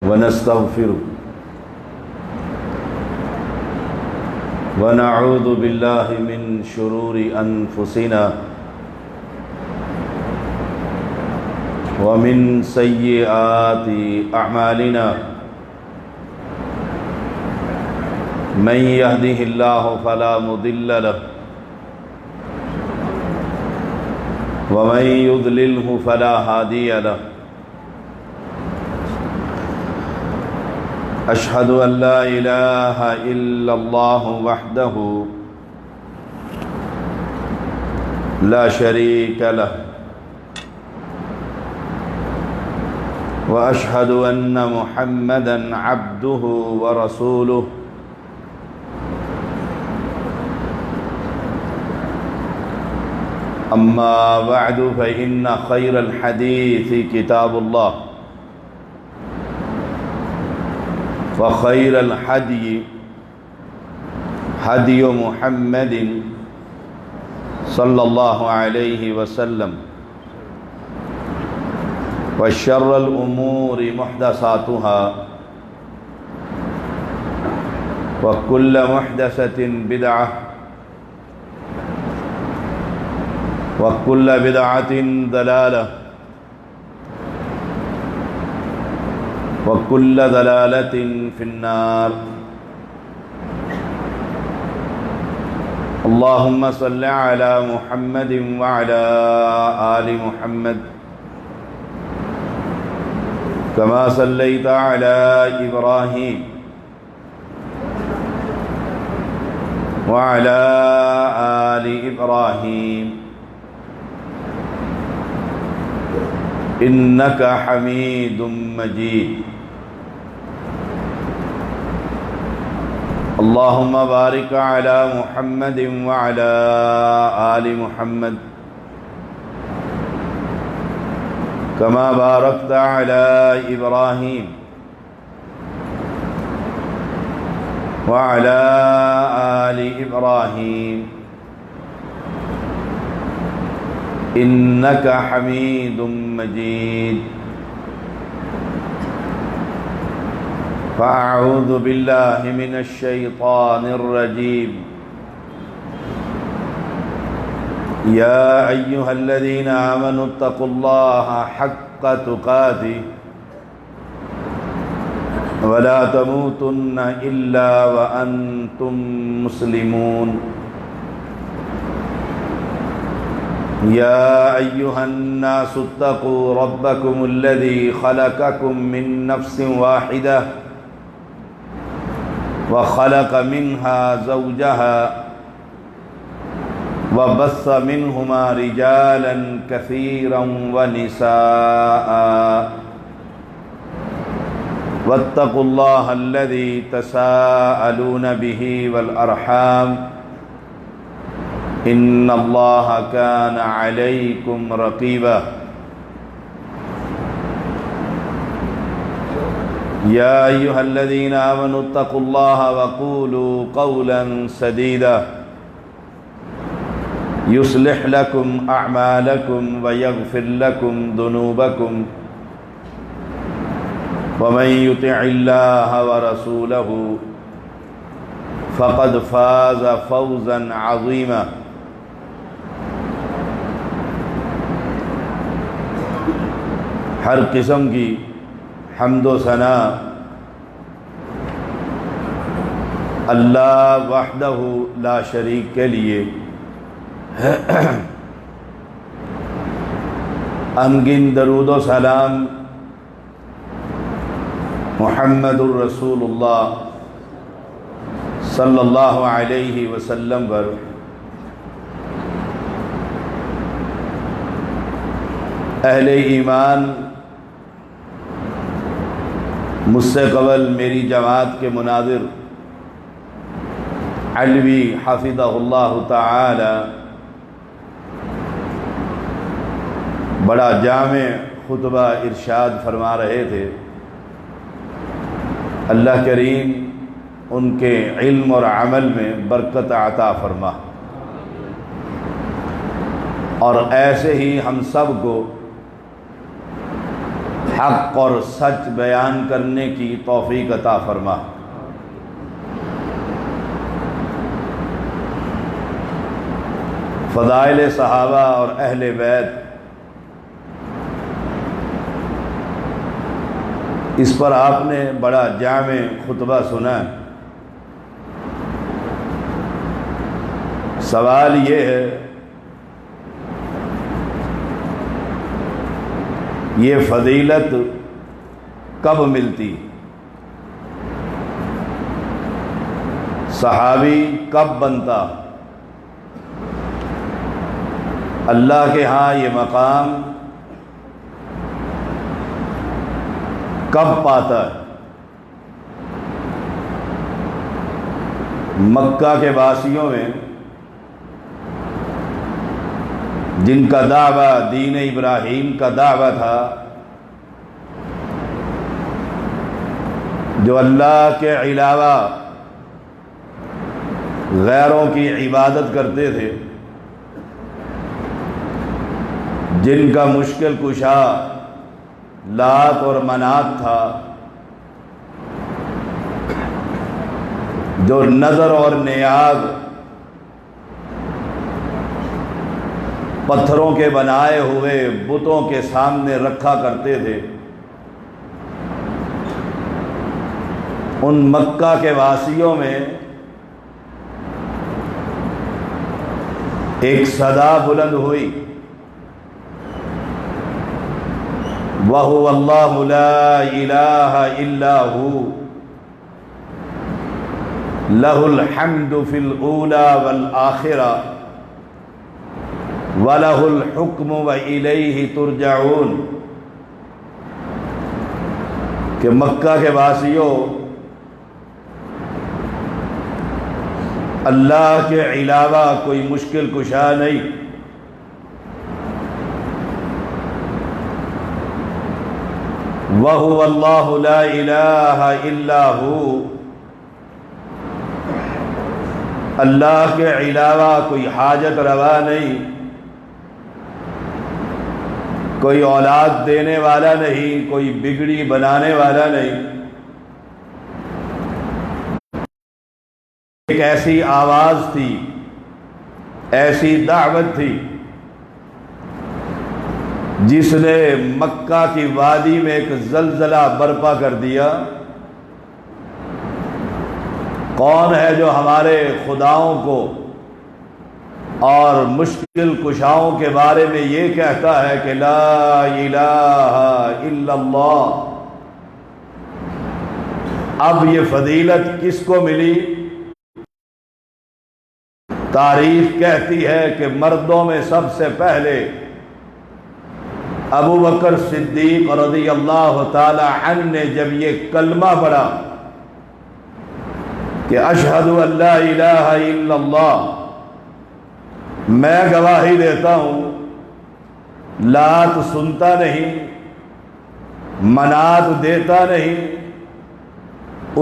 ونستغفره ونعوذ بالله من شرور أنفسنا ومن سيئات أعمالنا من يهده الله فلا مضل له ومن يضلله فلا هادي له أشهد أن لا إله إلا الله وحده لا شريك له وأشهد أن محمدًا عبده ورسوله أما بعد فإن خير الحديث كتاب الله وخير الهدي هدي محمد صلى الله عليه وسلم وشر الأمور محدثاتها وكل محدثة بدعة وكل بدعة ضلالة وكل ضلالة في النار اللهم صل على محمد وعلى آل محمد كما صليت على إبراهيم وعلى آل إبراهيم إنك حميد مجيد اللهم بارك على محمد وعلى آل محمد كما باركت على إبراهيم وعلى آل إبراهيم إنك حميد مجيد فأعوذ بالله من الشيطان الرجيم يا أيها الذين آمنوا اتقوا الله حق تقاته ولا تموتن إلا وأنتم مسلمون يا أيها الناس اتقوا ربكم الذي خلقكم من نفس واحدة وخلق منها زوجها وبث منهما رجالا كثيرا ونساء واتقوا الله الذي تساءلون به والأرحام إن الله كان عليكم رقيبا يا أيها الذين آمنوا اتقوا الله وقولوا قولا سديدا يصلح لكم أعمالكم ويغفر لكم ذنوبكم ومن يطع الله ورسوله فقد فاز فوزا عظيما ہر قسم کی حمد و ثنا اللہ وحدہ لا شریک کے لیے انگن درود و سلام محمد الرسول اللہ صلی اللہ علیہ وسلم پر اہل ایمان مجھ سے قبل میری جماعت کے مناظر علوی حفظہ اللہ تعالی بڑا جامع خطبہ ارشاد فرما رہے تھے. اللہ کریم ان کے علم اور عمل میں برکت عطا فرما اور ایسے ہی ہم سب کو حق اور سچ بیان کرنے کی توفیق عطا فرما۔ فضائل صحابہ اور اہل بیت، اس پر آپ نے بڑا جامع خطبہ سنا ہے۔ سوال یہ ہے، یہ فضیلت کب ملتی؟ صحابی کب بنتا؟ اللہ کے ہاں یہ مقام کب پاتا ہے؟ مکہ کے واسیوں میں جن کا دعویٰ دین ابراہیم کا دعویٰ تھا، جو اللہ کے علاوہ غیروں کی عبادت کرتے تھے، جن کا مشکل کشا لات اور منات تھا، جو نظر اور نیاز پتھروں کے بنائے ہوئے بتوں کے سامنے رکھا کرتے تھے، ان مکہ کے واسیوں میں ایک صدا بلند ہوئی، وَهُوَ اللَّهُ لَا إِلَٰهَ إِلَّا هُوَ لَهُ الْحَمْدُ فِي الْأُولَى وَالْآخِرَةِ وَلَهُ الْحُكْمُ وَإِلَيْهِ تُرْجَعُونَ، کہ مکہ کے واسیوں، اللہ کے علاوہ کوئی مشکل کشا نہیں، وَهُوَ اللَّهُ لَا إِلَٰهَ إِلَّا هُوَ، اللہ کے علاوہ کوئی حاجت روا نہیں، کوئی اولاد دینے والا نہیں، کوئی بگڑی بنانے والا نہیں۔ ایک ایسی آواز تھی، ایسی دعوت تھی، جس نے مکہ کی وادی میں ایک زلزلہ برپا کر دیا۔ کون ہے جو ہمارے خداؤں کو اور مشکل کشاؤں کے بارے میں یہ کہتا ہے کہ لا الہ الا اللہ؟ اب یہ فضیلت کس کو ملی؟ تاریخ کہتی ہے کہ مردوں میں سب سے پہلے ابو بکر صدیق رضی اللہ تعالی عنہ نے جب یہ کلمہ پڑھا کہ اشہد ان لا الہ الا اللہ، میں گواہی دیتا ہوں لات سنتا نہیں، منات دیتا نہیں،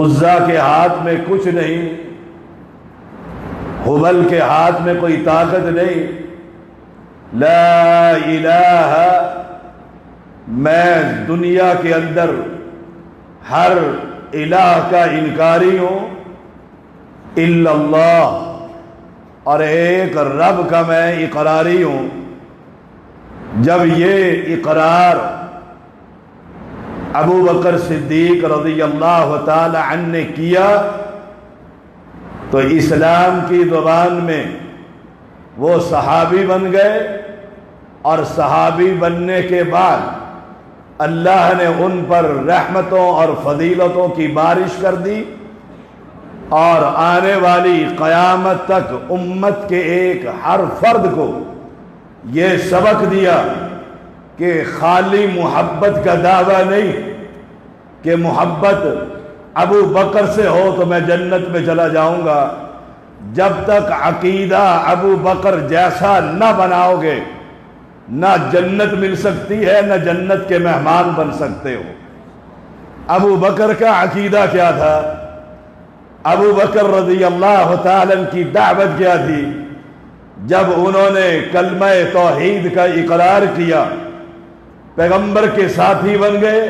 عزا کے ہاتھ میں کچھ نہیں، حبل کے ہاتھ میں کوئی طاقت نہیں، لا الہ، میں دنیا کے اندر ہر الہ کا انکاری ہوں، الا اللہ، اور ایک رب کا میں اقراری ہوں۔ جب یہ اقرار ابو بکر صدیق رضی اللہ تعالی عنہ نے کیا تو اسلام کی زبان میں وہ صحابی بن گئے، اور صحابی بننے کے بعد اللہ نے ان پر رحمتوں اور فضیلتوں کی بارش کر دی، اور آنے والی قیامت تک امت کے ایک ہر فرد کو یہ سبق دیا کہ خالی محبت کا دعویٰ نہیں کہ محبت ابو بکر سے ہو تو میں جنت میں چلا جاؤں گا، جب تک عقیدہ ابو بکر جیسا نہ بناؤ گے نہ جنت مل سکتی ہے، نہ جنت کے مہمان بن سکتے ہو۔ ابو بکر کا عقیدہ کیا تھا؟ ابو بکر رضی اللہ تعالیٰ کی دعوت کیا تھی؟ جب انہوں نے کلمہ توحید کا اقرار کیا پیغمبر کے ساتھی بن گئے،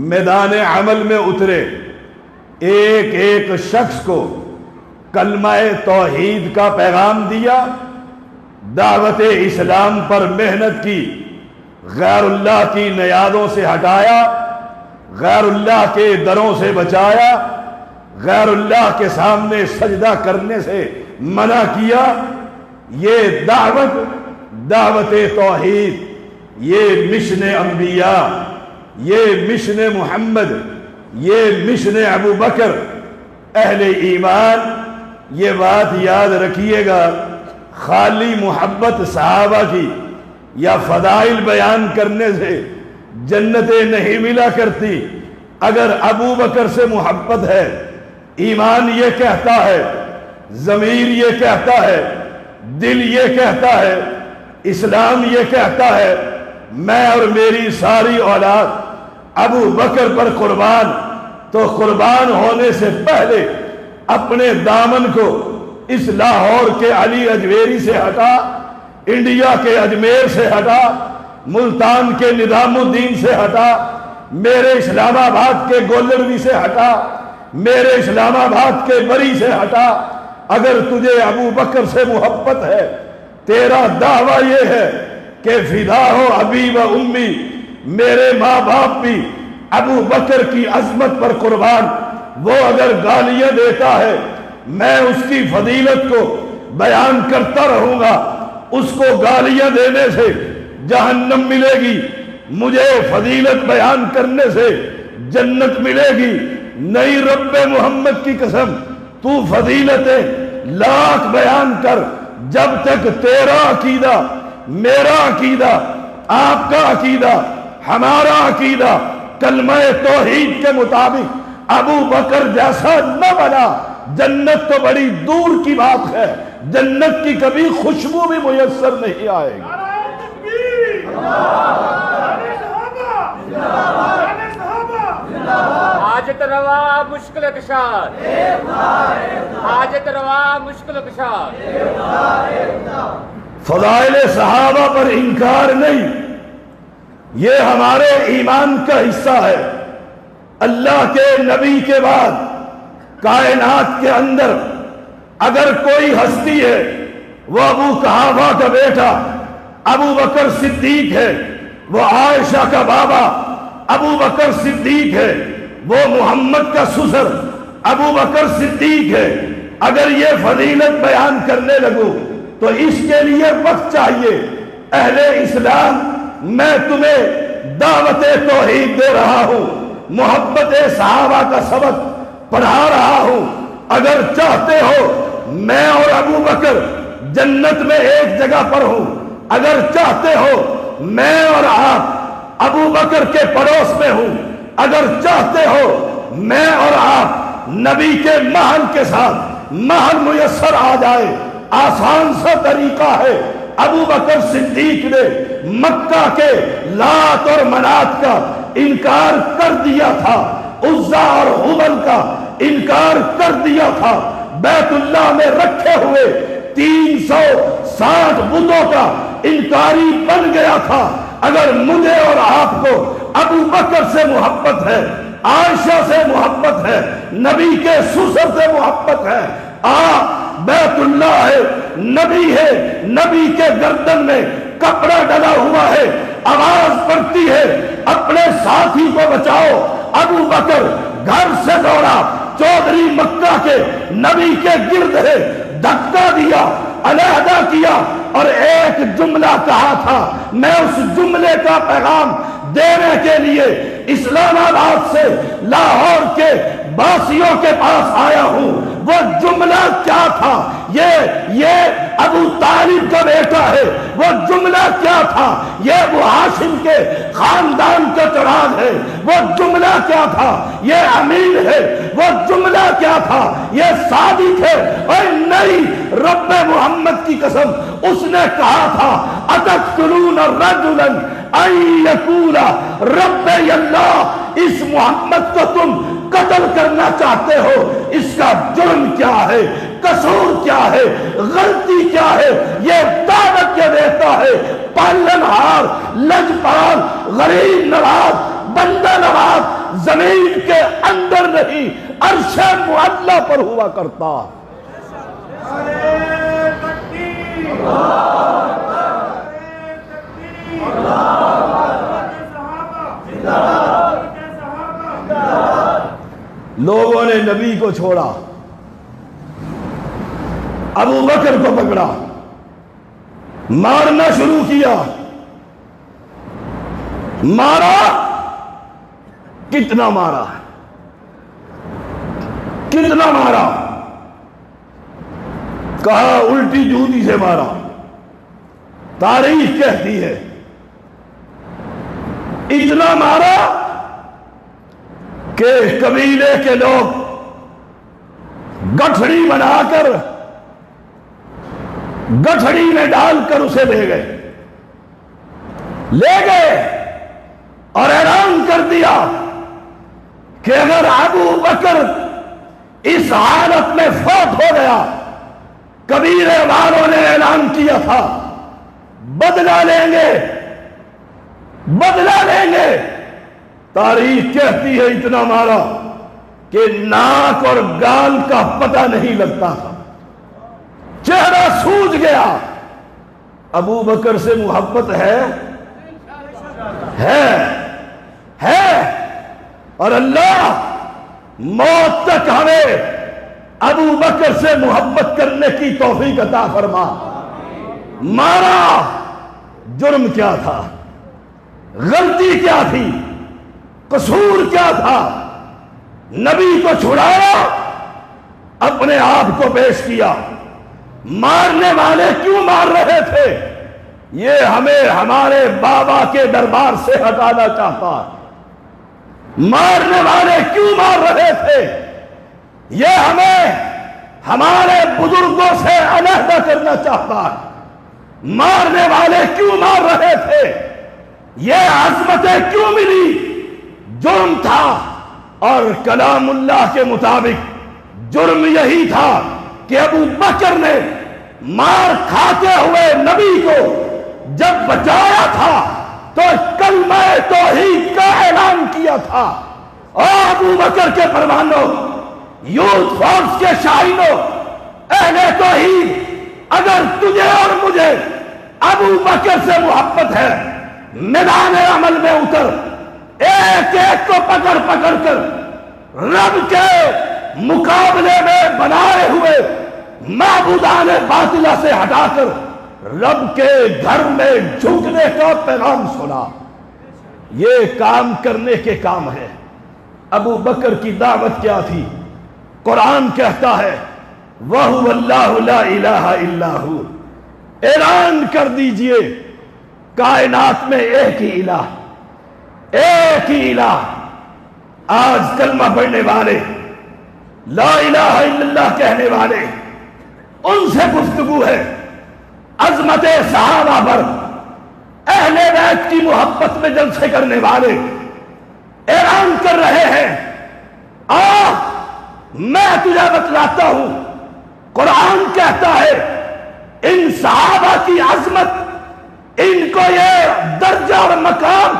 میدان عمل میں اترے، ایک ایک شخص کو کلمہ توحید کا پیغام دیا، دعوت اسلام پر محنت کی، غیر اللہ کی نیادوں سے ہٹایا، غیر اللہ کے دروں سے بچایا، غیر اللہ کے سامنے سجدہ کرنے سے منع کیا۔ یہ دعوت توحید، یہ مشن انبیاء، یہ مشن محمد، یہ مشن ابو بکر۔ اہل ایمان یہ بات یاد رکھیے گا، خالی محبت صحابہ کی یا فضائل بیان کرنے سے جنتیں نہیں ملا کرتی۔ اگر ابو بکر سے محبت ہے، ایمان یہ کہتا ہے، ضمیر یہ کہتا ہے، دل یہ کہتا ہے، اسلام یہ کہتا ہے، میں اور میری ساری اولاد ابو بکر پر قربان، تو قربان ہونے سے پہلے اپنے دامن کو اس لاہور کے علی اجمیری سے ہٹا، انڈیا کے اجمیر سے ہٹا، ملتان کے نظام الدین سے ہٹا، میرے اسلام آباد کے گولڑوی سے ہٹا، میرے اسلام آباد کے بری سے ہٹا۔ اگر تجھے ابو بکر سے محبت ہے، تیرا دعویٰ یہ ہے کہ فدا ہو ابی و امی، میرے ماں باپ بھی ابو بکر کی عظمت پر قربان۔ وہ اگر گالیاں دیتا ہے، میں اس کی فضیلت کو بیان کرتا رہوں گا، اس کو گالیاں دینے سے جہنم ملے گی، مجھے فضیلت بیان کرنے سے جنت ملے گی۔ نہیں، رب محمد کی قسم، تو فضیلتیں لاکھ بیان کر، جب تک تیرا عقیدہ، میرا عقیدہ، آپ کا عقیدہ، ہمارا عقیدہ کلمہ توحید کے مطابق ابو بکر جیسا نہ بنا، جنت تو بڑی دور کی بات ہے، جنت کی کبھی خوشبو بھی میسر نہیں آئے گی۔ حاجت روا مشکل کشاد، حاجت روا مشکل کشاد۔ فضائل صحابہ پر انکار نہیں، یہ ہمارے ایمان کا حصہ ہے۔ اللہ کے نبی کے بعد کائنات کے اندر اگر کوئی ہستی ہے، وہ ابو قحافہ کا بیٹا ابو بکر صدیق ہے، وہ عائشہ کا بابا ابو بکر صدیق ہے، وہ محمد کا سسر ابو بکر صدیق ہے۔ اگر یہ فضیلت بیان کرنے لگوں تو اس کے لیے وقت چاہیے۔ اہل اسلام، میں تمہیں دعوت توحید دے رہا ہوں، محبت صحابہ کا سبق پڑھا رہا ہوں۔ اگر چاہتے ہو میں اور ابو بکر جنت میں ایک جگہ پر ہوں، اگر چاہتے ہو میں اور آپ ابو بکر کے پڑوس میں ہوں، اگر چاہتے ہو میں اور آپ نبی کے محل کے ساتھ محل میسر آ جائے، آسان سا طریقہ ہے۔ ابو بکر صدیق نے مکہ کے لات اور منات کا انکار کر دیا تھا، عزا اور ہبل کا انکار کر دیا تھا، بیت اللہ میں رکھے ہوئے 360 بتوں کا انکاری بن گیا تھا۔ اگر مجھے اور آپ کو ابو بکر سے محبت ہے، عائشہ سے محبت ہے، نبی کے سسر سے محبت ہے، بیت اللہ ہے، نبی ہے، نبی کے گردن میں کپڑا ڈلا ہوا ہے، آواز پڑتی ہے اپنے ساتھی کو بچاؤ۔ ابو بکر گھر سے دوڑا، چودھری مکہ کے نبی کے گرد ہے، دھکا دیا، علیحدہ کیا اور ایک جملہ کہا تھا۔ میں اس جملے کا پیغام دینے کے لیے اسلام آباد سے لاہور کے باسیوں کے پاس آیا ہوں۔ وہ جملہ کیا تھا؟ یہ ابو طالب کا بیٹا ہے۔ وہ جملہ کیا تھا؟ یہ ابو ہاشم کے خاندان کا چراغ ہے۔ وہ جملہ کیا تھا؟ یہ امین ہے۔ وہ جملہ کیا تھا؟ یہ صادق ہے۔ اور نہیں، رب محمد کی قسم، اس نے کہا تھا اتقتلون رجلا ان یقول ربی اللہ، اس محمد کو تم قتل کرنا چاہتے ہو، اس کا جرم کیا ہے؟ قصور کیا ہے، غلطی کیا ہے، یہ دعوت یہ دیتا ہے پالن ہار، لجپال، غریب نواز، بندہ نواز زمین کے اندر نہیں عرش معلی پر ہوا کرتا۔ لوگوں نے نبی کو چھوڑا، ابو بکر کو پکڑا، مارنا شروع کیا۔ مارا، کتنا مارا، کتنا مارا؟ کہا الٹی جوتی سے مارا۔ تاریخ کہتی ہے اتنا مارا کہ قبیلے کے لوگ گٹھڑی بنا کر گٹھڑی میں ڈال کر اسے لے گئے اور اعلان کر دیا کہ اگر ابو بکر اس حالت میں فوت ہو گیا، قبیلے والوں نے اعلان کیا تھا بدلہ لیں گے، بدلہ لیں گے۔ تاریخ کہتی ہے اتنا مارا کہ ناک اور گال کا پتہ نہیں لگتا تھا، چہرہ سوج گیا۔ ابو بکر سے محبت ہے اور اللہ موت تک ہمیں ابو بکر سے محبت کرنے کی توفیق عطا فرما۔ مارا، جرم کیا تھا، غلطی کیا تھی، قصور کیا تھا؟ نبی کو چھڑایا، اپنے آپ کو پیش کیا۔ مارنے والے کیوں مار رہے تھے؟ یہ ہمیں ہمارے بابا کے دربار سے ہٹانا چاہتا۔ مارنے والے کیوں مار رہے تھے؟ یہ ہمیں ہمارے بزرگوں سے علیحدہ کرنا چاہتا۔ مارنے والے کیوں مار رہے تھے؟ یہ عظمتیں کیوں ملی؟ جرم تھا، اور کلام اللہ کے مطابق جرم یہی تھا کہ ابو بکر نے مار کھاتے ہوئے نبی کو جب بچایا تھا تو کلمہ توحید کا اعلان کیا تھا۔ اور ابو بکر کے پروانوں، یوتھ فورس کے شاہینوں، اہل توحید، اگر تجھے اور مجھے ابو بکر سے محبت ہے، میدان عمل میں اتر، ایک ایک کو پکڑ پکڑ کر رب کے مقابلے میں بنائے ہوئے معبودان باطلہ سے ہٹا کر رب کے گھر میں جھکنے کا پیغام سنا۔ یہ کام کرنے کے کام ہے۔ ابو بکر کی دعوت کیا تھی؟ قرآن کہتا ہے وَهُوَ اللَّهُ لَا إِلَهَ إِلَّا هُوَ۔ اعلان کر دیجئے کائنات میں ایک ہی الہ، ایک ہی الہ۔ آج کلمہ پڑھنے والے، لا الہ الا اللہ کہنے والے، ان سے گفتگو ہے عظمت صحابہ پر، اہل بیت کی محبت میں جلسے کرنے والے اعلان کر رہے ہیں میں تجھے بتلاتا ہوں۔ قرآن کہتا ہے ان صحابہ کی عظمت، ان کو یہ درجہ اور مقام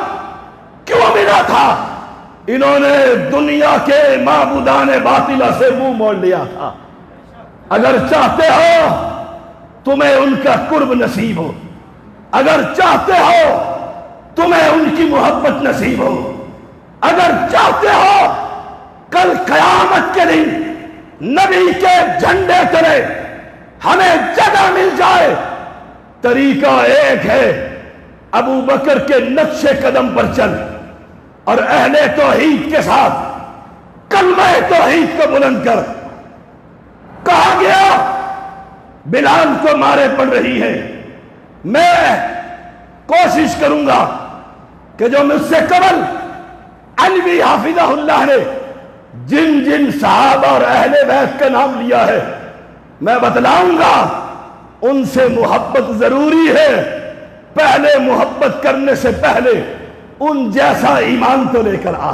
کیوں ملا تھا؟ انہوں نے دنیا کے معبودان باطلہ سے منہ موڑ لیا تھا۔ اگر چاہتے ہو تمہیں ان کا قرب نصیب ہو، اگر چاہتے ہو تمہیں ان کی محبت نصیب ہو، اگر چاہتے ہو کل قیامت کے دن نبی کے جھنڈے تلے ہمیں جگہ مل جائے، طریقہ ایک ہے، ابو بکر کے نقش قدم پر چل اور اہل توحید کے ساتھ کلمہ توحید کو بلند کر۔ کہا گیا بلال کو مارے پڑ رہی ہے، میں کوشش کروں گا کہ جو مجھ سے قبل علوی حافظہ اللہ نے جن جن صحابہ اور اہل بیت کا نام لیا ہے میں بتلاؤں گا، ان سے محبت ضروری ہے۔ پہلے محبت کرنے سے پہلے ان جیسا ایمان تو لے کر آ،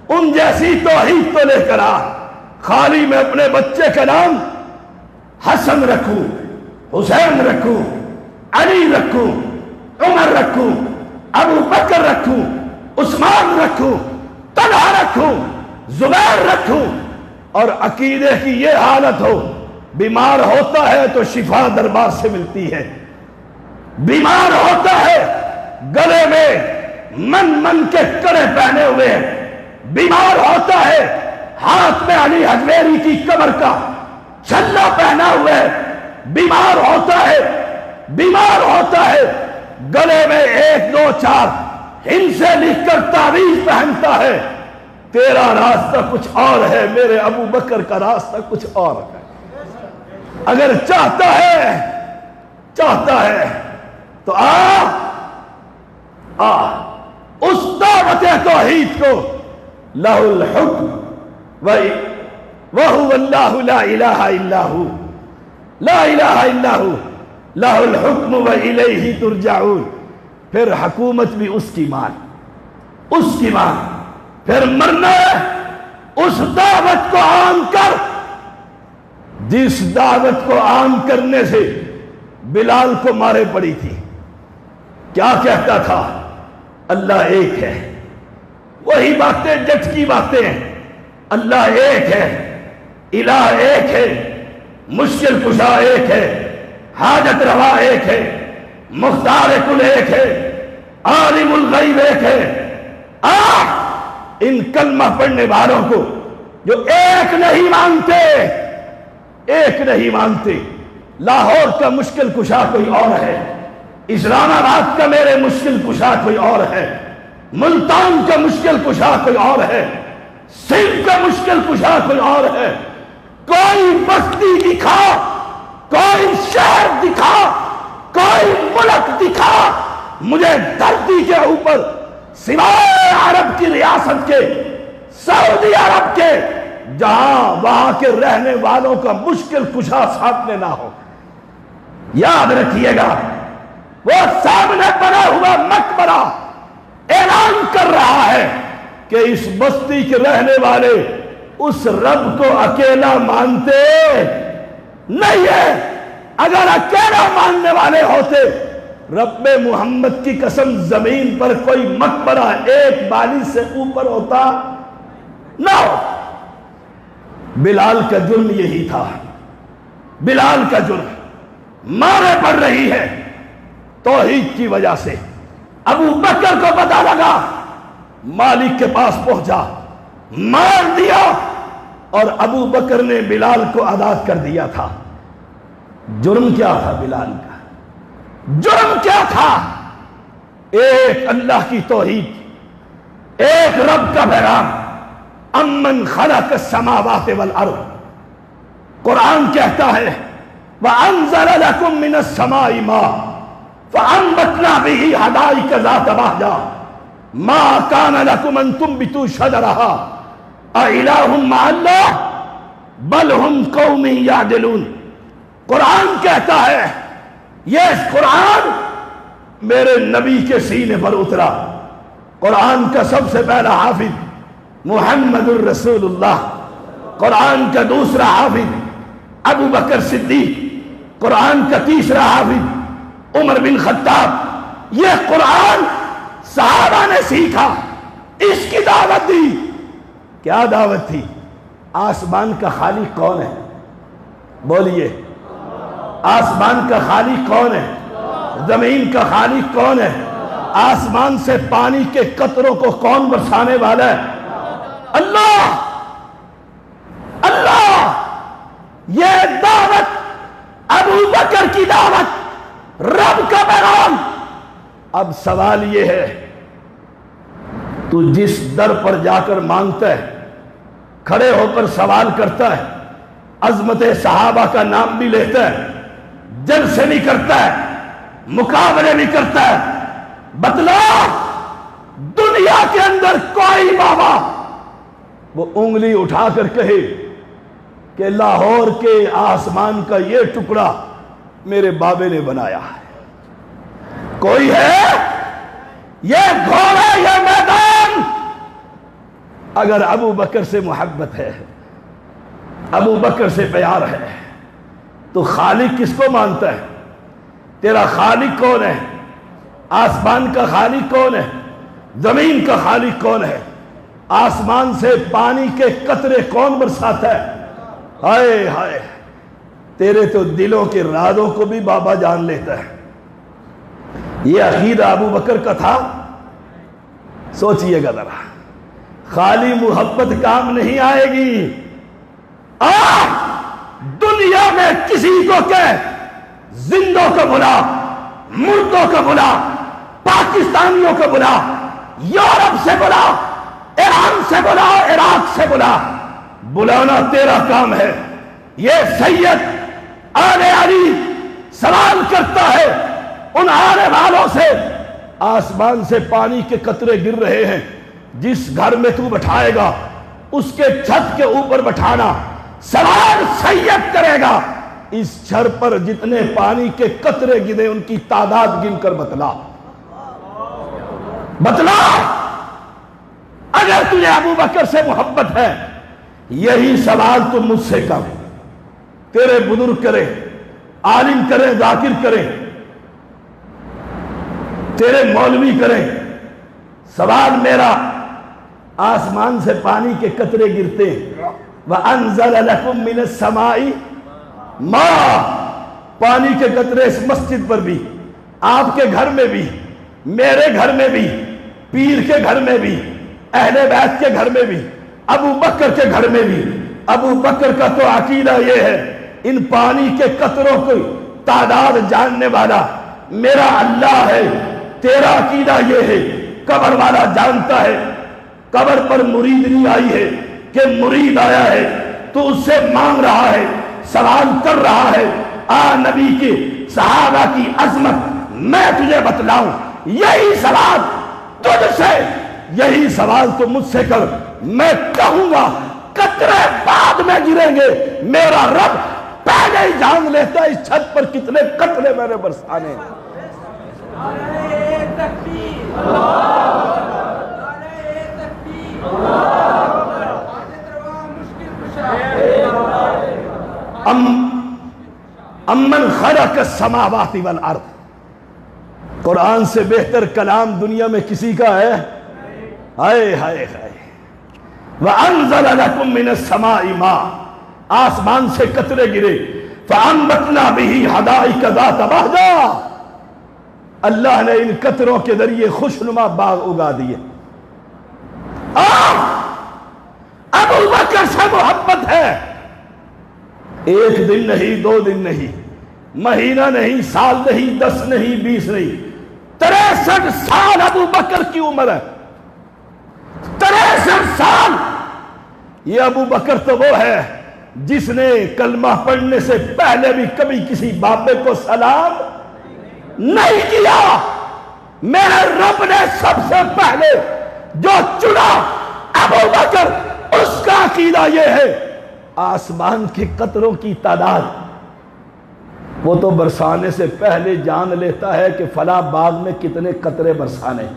ان جیسی توحید تو لے کر آ۔ خالی میں اپنے بچے کا نام حسن رکھوں، حسین رکھوں، علی رکھوں، عمر رکھوں، ابو بکر رکھوں، عثمان رکھوں، طلحہ رکھوں، زبیر رکھوں، اور عقیدے کی یہ حالت ہو بیمار ہوتا ہے تو شفا دربار سے ملتی ہے، بیمار ہوتا ہے گلے میں من کے کڑے پہنے ہوئے ہیں، بیمار ہوتا ہے ہاتھ میں علی حجویری کی قبر کا چھلا پہنا ہوئے ہے، بیمار ہوتا ہے گلے میں 1 2 4 ہند سے لکھ کر تعویذ پہنتا ہے۔ تیرا راستہ کچھ اور ہے، میرے ابو بکر کا راستہ کچھ اور ہے۔ اگر چاہتا ہے تو اس دعوت توحید کو لہ الحکم وہو اللہ لا الہ الا ہو، لا الہ الا ہو، لہ الحکم والیہ ترجعون، پھر حکومت بھی اس کی مان، پھر مرنا ہے اس دعوت کو عام کر جس دعوت کو عام کرنے سے بلال کو مارے پڑی تھی۔ کیا کہتا تھا؟ اللہ ایک ہے، وہی باتیں جٹ کی باتیں ہیں، اللہ ایک ہے، الہ ایک ہے، مشکل کشا ایک ہے، حاجت روا ایک ہے، مختار کل ایک ہے، عالم الغیب ایک ہے۔ ان کلمہ پڑھنے والوں کو جو ایک نہیں مانتے، لاہور کا مشکل کشا کوئی اور ہے، اسلام آباد کا میرے مشکل کشا کوئی اور ہے، ملتان کا مشکل کشا کوئی اور ہے، سندھ کا مشکل کشا کوئی اور ہے۔ کوئی بستی دکھا، کوئی شہر دکھا، کوئی ملک دکھا مجھے دھرتی کے اوپر سوائے عرب کی ریاست کے، سعودی عرب کے، جہاں وہاں کے رہنے والوں کا مشکل کشا سامنے نہ ہو۔ یاد رکھیے گا، وہ سامنے بنا ہوا مقبرہ اعلان کر رہا ہے کہ اس بستی کے رہنے والے اس رب کو اکیلا مانتے نہیں ہے۔ اگر اکیلا ماننے والے ہوتے، رب محمد کی قسم زمین پر کوئی مقبرہ 1 بالی سے اوپر ہوتا نہ ہو۔ بلال کا جرم یہی تھا، بلال کا جرم مارے پڑ رہی ہے توحید کی وجہ سے۔ ابو بکر کو پتہ لگا، مالک کے پاس پہنچا، مار دیا، اور ابو بکر نے بلال کو آزاد کر دیا تھا۔ جرم کیا تھا بلال کا؟ جرم کیا تھا؟ ایک اللہ کی توحید، ایک رب کا پیغام، امن خلق السماوات والارض۔ قرآن کہتا ہے وَأَنزَلَ لَكُم مِّنَ السَّمَاءِ مَاءً فَأَنبَتْنَا بِهِ حَدَائِقَ ذَاتَ بَهْجَةٍ مَا كَانَ لَكُمْ أَن تُنبِتُوا شَجَرَهَا أَإِلَٰهٌ مَّعَ اللَّهِ بَلْ هُمْ قَوْمٌ يَعْدِلُونَ۔ قرآن کہتا ہے، یہ قرآن میرے نبی کے سینے پر اترا۔ قرآن کا سب سے پہلا حافظ محمد الرسول اللہ، قرآن کا دوسرا حافظ ابو بکر صدیق، قرآن کا تیسرا حافظ عمر بن خطاب۔ یہ قرآن صحابہ نے سیکھا، اس کی دعوت دی۔ کیا دعوت تھی؟ آسمان کا خالق کون ہے؟ بولیے، آسمان کا خالق کون ہے؟ زمین کا خالق کون ہے؟ آسمان سے پانی کے قطروں کو کون برسانے والا ہے؟ اللہ۔ اللہ۔ یہ دعوت ابو بکر کی دعوت، رب کا پیغام۔ اب سوال یہ ہے، تو جس در پر جا کر مانگتا ہے، کھڑے ہو کر سوال کرتا ہے، عظمت صحابہ کا نام بھی لیتا ہے، جلسے بھی کرتا ہے، مقابلے بھی کرتا ہے، بتلا دنیا کے اندر کوئی بابا وہ انگلی اٹھا کر کہے کہ لاہور کے آسمان کا یہ ٹکڑا میرے بابے نے بنایا ہے؟ کوئی ہے؟ یہ گھوڑا، یہ میدان۔ اگر ابو بکر سے محبت ہے، ابو بکر سے پیار ہے، تو خالق کس کو مانتا ہے؟ تیرا خالق کون ہے؟ آسمان کا خالق کون ہے؟ زمین کا خالق کون ہے؟ آسمان سے پانی کے قطرے کون برساتا ہے؟ ہائے ہائے، تیرے تو دلوں کے رازوں کو بھی بابا جان لیتا ہے۔ یہ عقیدہ ابو بکر کا تھا؟ سوچئے گا ذرا، خالی محبت کام نہیں آئے گی۔ دنیا میں کسی کو کہہ، زندوں کو بلا، مردوں کو بلا، پاکستانیوں کو بلا، یورپ سے بلا، ایران سے بلا، عراق سے بلا، بلانا تیرا کام ہے۔ یہ سید آل علی سوال کرتا ہے ان آنے والوں سے، آسمان سے پانی کے قطرے گر رہے ہیں، جس گھر میں تو بٹھائے گا اس کے چھت کے اوپر بٹھانا، سوال سید کرے گا، اس چھر پر جتنے پانی کے قطرے گرے ان کی تعداد گن کر بتلا۔ اگر تجھے ابو بکر سے محبت ہے، یہی سوال تم مجھ سے کر، تیرے بزرگ کرے، عالم کرے، ذاکر کرے، تیرے مولوی کرے، سوال میرا، آسمان سے پانی کے قطرے گرتے، وَأَنزَلَ لَكُم مِّنَ السَّمَاءِ مَاءً، پانی کے قطرے اس مسجد پر بھی، آپ کے گھر میں بھی، میرے گھر میں بھی، پیر کے گھر میں بھی، اہل بیت کے گھر میں بھی، ابو بکر کے گھر میں بھی۔ ابو بکر کا تو عقیدہ یہ ہے، ان پانی کے قطروں کی تعداد جاننے والا میرا اللہ ہے۔ تیرا عقیدہ یہ ہے، قبر والا جانتا ہے، قبر پر مریدنی آئی ہے کہ مرید آیا ہے، تو اس سے مانگ رہا ہے، سوال کر رہا ہے، نبی کے صحابہ کی عظمت میں تجھے بتلاؤں، یہی سوال تجھ سے، یہی سوال تو مجھ سے کر، میں کہوں گا قطرے بعد میں گریں گے، میرا رب پہلے ہی جان لیتا ہے اس چھت پر کتنے قطرے میں نے برسانے ہیں۔ امن خلق السماوات والارض، قرآن سے بہتر کلام دنیا میں کسی کا ہے؟ ہائے ہائے ہائے۔ وَأَنزَلَ لَكُم مِّنَ السَّمَاءِ مَاءً، آسمان سے قطرے گرے، فَأَنبَتْنَا بِهِ حَدَائِقَ ذَاتَ بَهْجَةٍ، اللہ نے ان قطروں کے ذریعے خوشنما باغ اگا دیے۔ ابو بکر سے محبت ہے، ایک دن نہیں، 2 دن نہیں، مہینہ نہیں، سال نہیں، 10 نہیں، 20 نہیں، 63 سال ابو بکر کی عمر ہے، 63 سال۔ یہ ابو بکر تو وہ ہے جس نے کلمہ پڑھنے سے پہلے بھی کبھی کسی بابے کو سلام نہیں کیا۔ میرے رب نے سب سے پہلے جو چنا ابو بکر، اس کا عقیدہ یہ ہے، آسمان کے قطروں کی تعداد وہ تو برسانے سے پہلے جان لیتا ہے کہ فلاں باغ میں کتنے قطرے برسانے،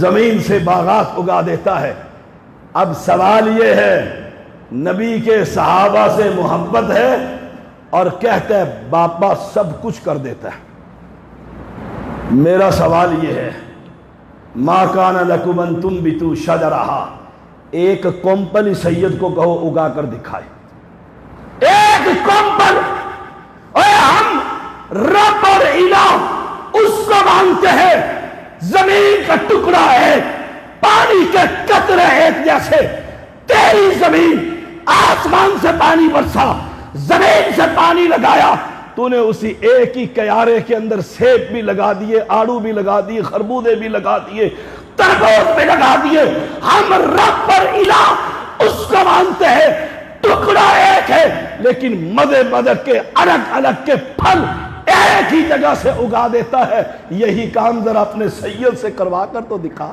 زمین سے باغات اگا دیتا ہے۔ اب سوال یہ ہے، نبی کے صحابہ سے محبت ہے اور کہتا ہے باپا سب کچھ کر دیتا ہے۔ میرا سوال یہ ہے، ما کان لکم ان تنبتوا شجرہا، ایک کومپل سید کو کہو اگا کر دکھائے، ایک کومپل۔ ہم رب اور الہ اس کو مانتے ہیں، زمین کا ٹکڑا ہے، پانی کے قطرے ایک جیسے، تیری زمین، آسمان سے پانی برسا، زمین سے پانی لگایا، تو نے اسی ایک ہی کیارے کے اندر سیب بھی لگا دیے، آڑو بھی لگا دیے، خربوزے بھی لگا دیے، تربوز بھی لگا دیے۔ ہم رب اور الہ اس کو مانتے ہیں، ٹکڑا ایک ہے لیکن مدے مدے کے الگ الگ کے پھل ایک ہی جگہ سے اگا دیتا ہے۔ یہی کام ذرا اپنے سید سے کروا کر تو دکھا۔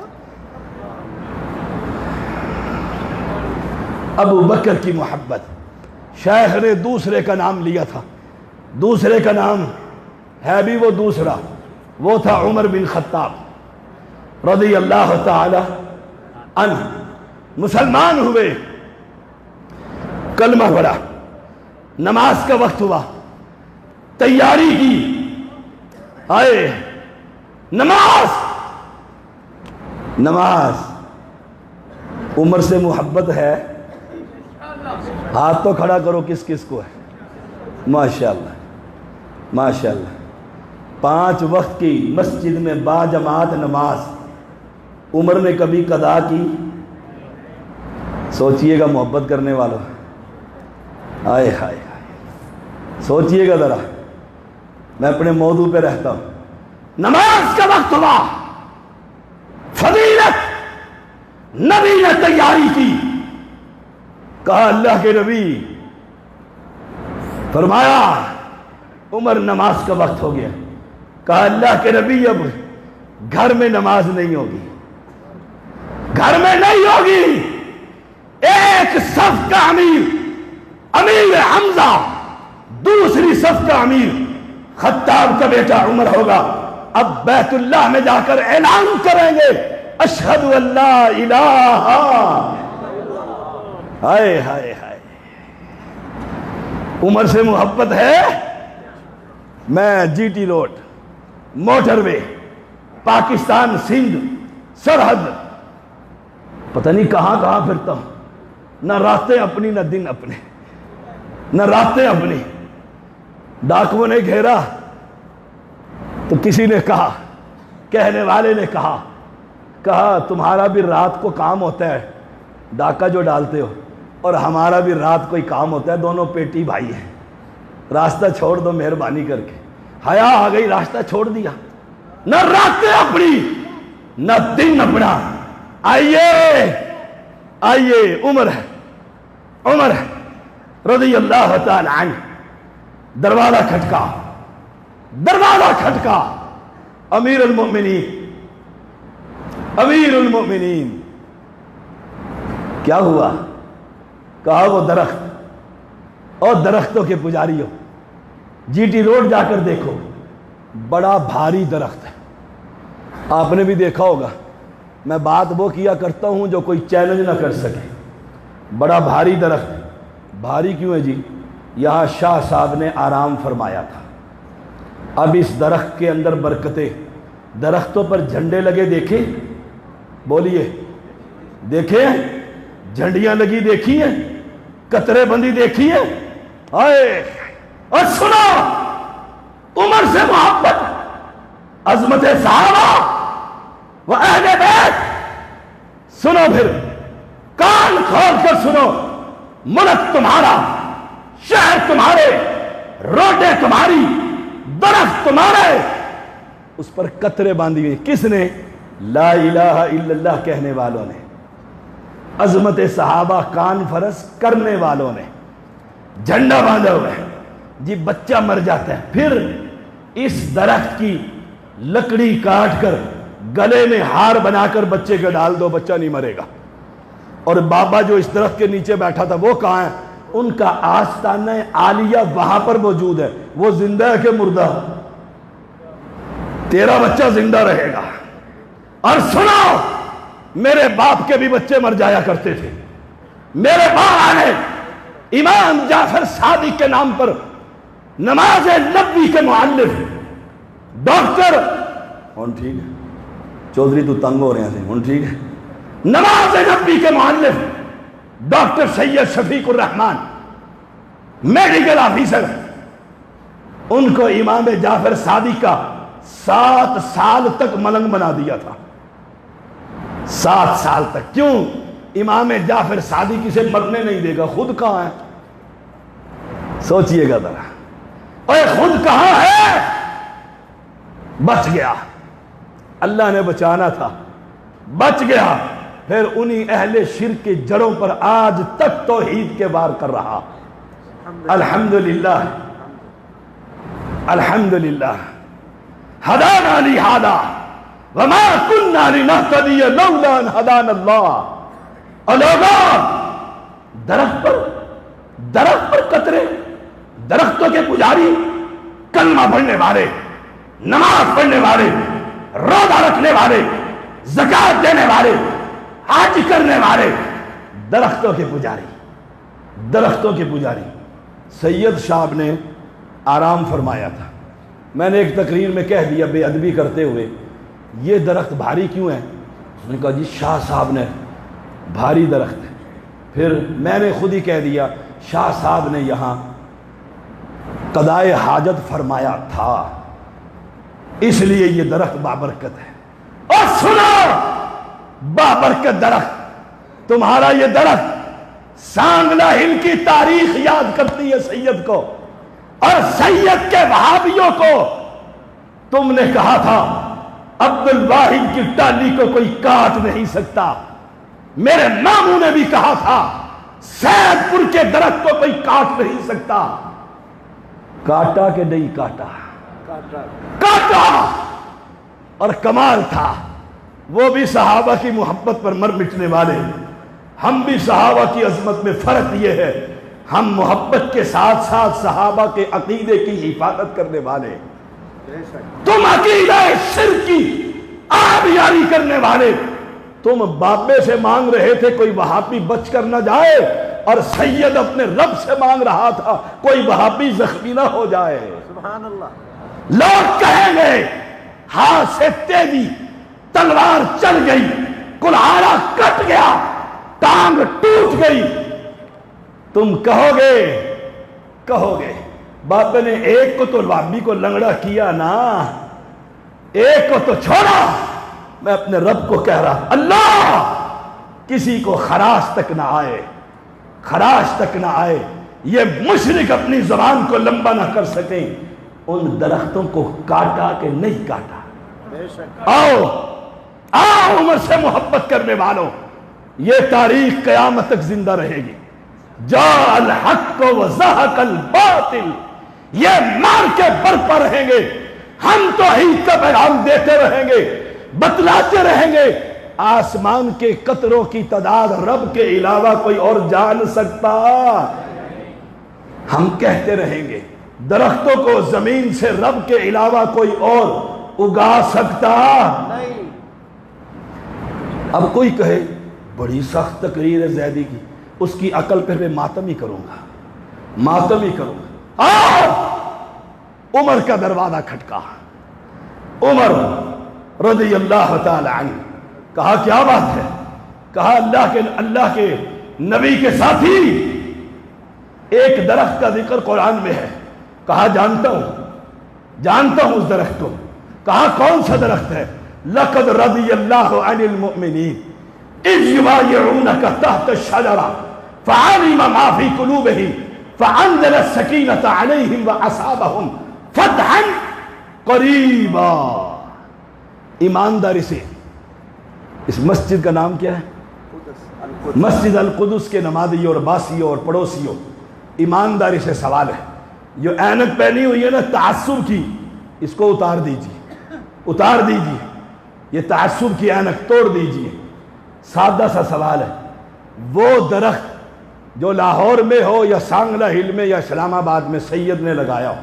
ابو بکر کی محبت، شیخ نے دوسرے کا نام لیا تھا، دوسرے کا نام ہے بھی وہ دوسرا، وہ تھا عمر بن خطاب رضی اللہ تعالی عنہ۔ مسلمان ہوئے، کلمہ پڑھا، نماز کا وقت ہوا، تیاری کی. آئے نماز عمر سے محبت ہے؟ ہاتھ تو کھڑا کرو کس کس کو ہے. ماشاءاللہ ماشاءاللہ. 5 وقت کی مسجد میں با جماعت نماز عمر نے کبھی قضا کی؟ سوچئے گا محبت کرنے والوں. آئے ہائے سوچئے گا ذرا. میں اپنے موضوع پہ رہتا ہوں. نماز کا وقت ہوا، فضیلت نبی نے تیاری کی. کہا اللہ کے نبی، فرمایا عمر نماز کا وقت ہو گیا. کہا اللہ کے نبی اب گھر میں نماز نہیں ہوگی، گھر میں نہیں ہوگی. ایک صف کا امیر حمزہ، دوسری صف کا امیر خطاب کا بیٹا عمر ہوگا. اب بیت اللہ میں جا کر اعلان کریں گے اشہد ان لا الہ. ہائے ہائے ہائے. عمر سے محبت ہے. میں جی ٹی روڈ، موٹر وے، پاکستان سندھ سرحد، پتہ نہیں کہاں کہاں پھرتا ہوں. نہ راتیں اپنی نہ دن اپنے، نہ راتیں اپنی. ڈاکووں نے گھیرا تو کسی نے کہا، کہنے والے نے کہا تمہارا بھی رات کو کام ہوتا ہے ڈاکہ جو ڈالتے ہو، اور ہمارا بھی رات کو ہی کام ہوتا ہے، دونوں پیٹی بھائی ہیں، راستہ چھوڑ دو مہربانی کر کے. حیا آ گئی، راستہ چھوڑ دیا. نہ راتیں اپنی نہ دن اپنا. آئیے عمر رضی اللہ تعالی عنہ. دروازہ کھٹکا. امیر المؤمنین کیا ہوا؟ کہا وہ درخت، اور درختوں کے پجاری ہو، جی ٹی روڈ جا کر دیکھو، بڑا بھاری درخت ہے. آپ نے بھی دیکھا ہوگا. میں بات وہ کیا کرتا ہوں جو کوئی چیلنج نہ کر سکے. بڑا بھاری درخت. بھاری کیوں ہے جی؟ یہاں شاہ صاحب نے آرام فرمایا تھا. اب اس درخت کے اندر برکتیں. درختوں پر جھنڈے لگے دیکھیں؟ بولیے دیکھیں؟ جھنڈیاں لگی دیکھی ہیں؟ قطرے بندی دیکھی ہے؟ اور سنو عمر سے محبت، عظمت صحابہ و اہل بیت. سنو پھر، کان کھول کر سنو. ملک تمہارا، شہر تمہارے، روڈیں تمہاری، درخت تمہارے، اس پر قطرے باندھی ہوئی. کس نے؟ لا الہ الا اللہ کہنے والوں نے، عظمت صحابہ کانفرنس کرنے والوں نے. جھنڈا باندھا ہوا ہے جی. بچہ مر جاتا ہے، پھر اس درخت کی لکڑی کاٹ کر گلے میں ہار بنا کر بچے کے ڈال دو، بچہ نہیں مرے گا. اور بابا جو اس درخت کے نیچے بیٹھا تھا وہ کہاں ہے؟ ان کا آستانہ عالیہ وہاں پر موجود ہے. وہ زندہ ہے کہ مردہ؟ تیرا بچہ زندہ رہے گا. اور سنو، میرے باپ کے بھی بچے مر جایا کرتے تھے. میرے باپ نے امام جعفر صادق کے نام پر نماز نبی کے معلم ڈاکٹر ہوں ٹھیک ہے چودھری تو تنگ ہو رہے ہیں ہوں ٹھیک ہے نماز نبی کے معلم ڈاکٹر سید شفیق الرحمان میڈیکل آفیسر، ان کو امام جعفر صادق کا 7 سال تک ملنگ بنا دیا تھا. 7 سال تک. کیوں؟ امام جعفر صادق اسے مرنے نہیں دے گا. خود کہاں ہے؟ سوچئے گا ذرا. اوے خود کہاں ہے؟ بچ گیا. اللہ نے بچانا تھا، بچ گیا. پھر انہی اہل شرک کی جڑوں پر آج تک توحید کے وار کر رہا. الحمدللہ الحمدللہ. ہدانا لہذا وما كنا لنهتدي لولا ان هدانا اللہ. اور لوگوں، درخت پر قطرے، درختوں کے پجاری، کلمہ پڑھنے والے، نماز پڑھنے والے، روزہ رکھنے والے، زکوٰۃ دینے والے، حج کرنے والے، درختوں کے پجاری، درختوں کے پجاری. سید صاحب نے آرام فرمایا تھا۔ میں نے ایک تقریر میں کہہ دیا بے ادبی کرتے ہوئے، یہ درخت بھاری کیوں ہے؟ اس نے کہا جی شاہ صاحب نے بھاری درخت ہے۔ پھر میں نے خود ہی کہہ دیا شاہ صاحب نے یہاں قضائے حاجت فرمایا تھا، اس لیے یہ درخت بابرکت ہے۔ اور سنو بابرکت درخت، تمہارا یہ درخت سانگلہ ہل کی تاریخ یاد کرتی ہے سید کو، اور سید کے وہابیوں کو تم نے کہا تھا عبد الواحد کی ٹالی کو کوئی کاٹ نہیں سکتا، میرے ماموں نے بھی کہا تھا سید پور کے درخت کو کوئی کاٹ نہیں سکتا۔ کاٹا کہ نہیں کاٹا؟ کاٹا۔ اور کمال تھا، وہ بھی صحابہ کی محبت پر مر مٹنے والے، ہم بھی صحابہ کی عظمت میں۔ فرق یہ ہے ہم محبت کے ساتھ ساتھ صحابہ کے عقیدے کی حفاظت کرنے والے، تم عقیدہ شرک کی آبیاری کرنے والے۔ تم بابے سے مانگ رہے تھے کوئی وہابی بچ کر نہ جائے، اور سید اپنے رب سے مانگ رہا تھا کوئی وہابی زخمی نہ ہو جائے۔ سبحان اللہ۔ لوگ کہیں گے ہاتھ سے تیزی، تلوار چل گئی، کلہاڑا کٹ گیا، ٹانگ ٹوٹ گئی، تم کہو گے بابے نے ایک کو تو وہابی کو لنگڑا کیا نا، ایک کو تو چھوڑا۔ میں اپنے رب کو کہہ رہا اللہ کسی کو خراش تک نہ آئے، خراش تک نہ آئے، یہ مشرک اپنی زبان کو لمبا نہ کر سکیں۔ ان درختوں کو کاٹا کہ نہیں کاٹا؟ آؤ عمر سے محبت کرنے والوں، یہ تاریخ قیامت تک زندہ رہے گی۔ جاء الحق وزہق الباطل، یہ مار کے برپا رہیں گے، ہم توحید کا پیغام دیتے رہیں گے، بتلاتے رہیں گے۔ آسمان کے قطروں کی تعداد رب کے علاوہ کوئی اور جان سکتا؟ ہم کہتے رہیں گے درختوں کو زمین سے رب کے علاوہ کوئی اور اگا سکتا؟ اب کوئی کہے بڑی سخت تقریر ہے زیدی کی، اس کی عقل پہ میں ماتم ہی کروں گا۔ عمر کا دروازہ کھٹکا، عمر رضی اللہ تعالی عنہ، کہا کیا بات ہے؟ کہا اللہ کے نبی کے ساتھی ایک درخت کا ذکر قرآن میں ہے۔ کہا جانتا ہوں اس درخت کو۔ کہا کون سا درخت ہے؟ لقد رضی اللہ عن المؤمنین اذ یبایعونک تحت الشجرہ فعلم ما فی قلوبہم فانزل السکینۃ علیہم واصابہم فتحا قریبا۔ ایمانداری سے، اس مسجد کا نام کیا ہے؟ مسجد القدس کے نمازیوں اور باسیوں اور پڑوسیوں، ایمانداری سے سوال ہے، جو اینک پہنی ہوئی ہے نا تعصب کی، اس کو اتار دیجیے، یہ تعصب کی اینک توڑ دیجیے۔ سادہ سا سوال ہے، وہ درخت جو لاہور میں ہو یا سانگلہ ہل میں یا اسلام آباد میں سید نے لگایا ہو،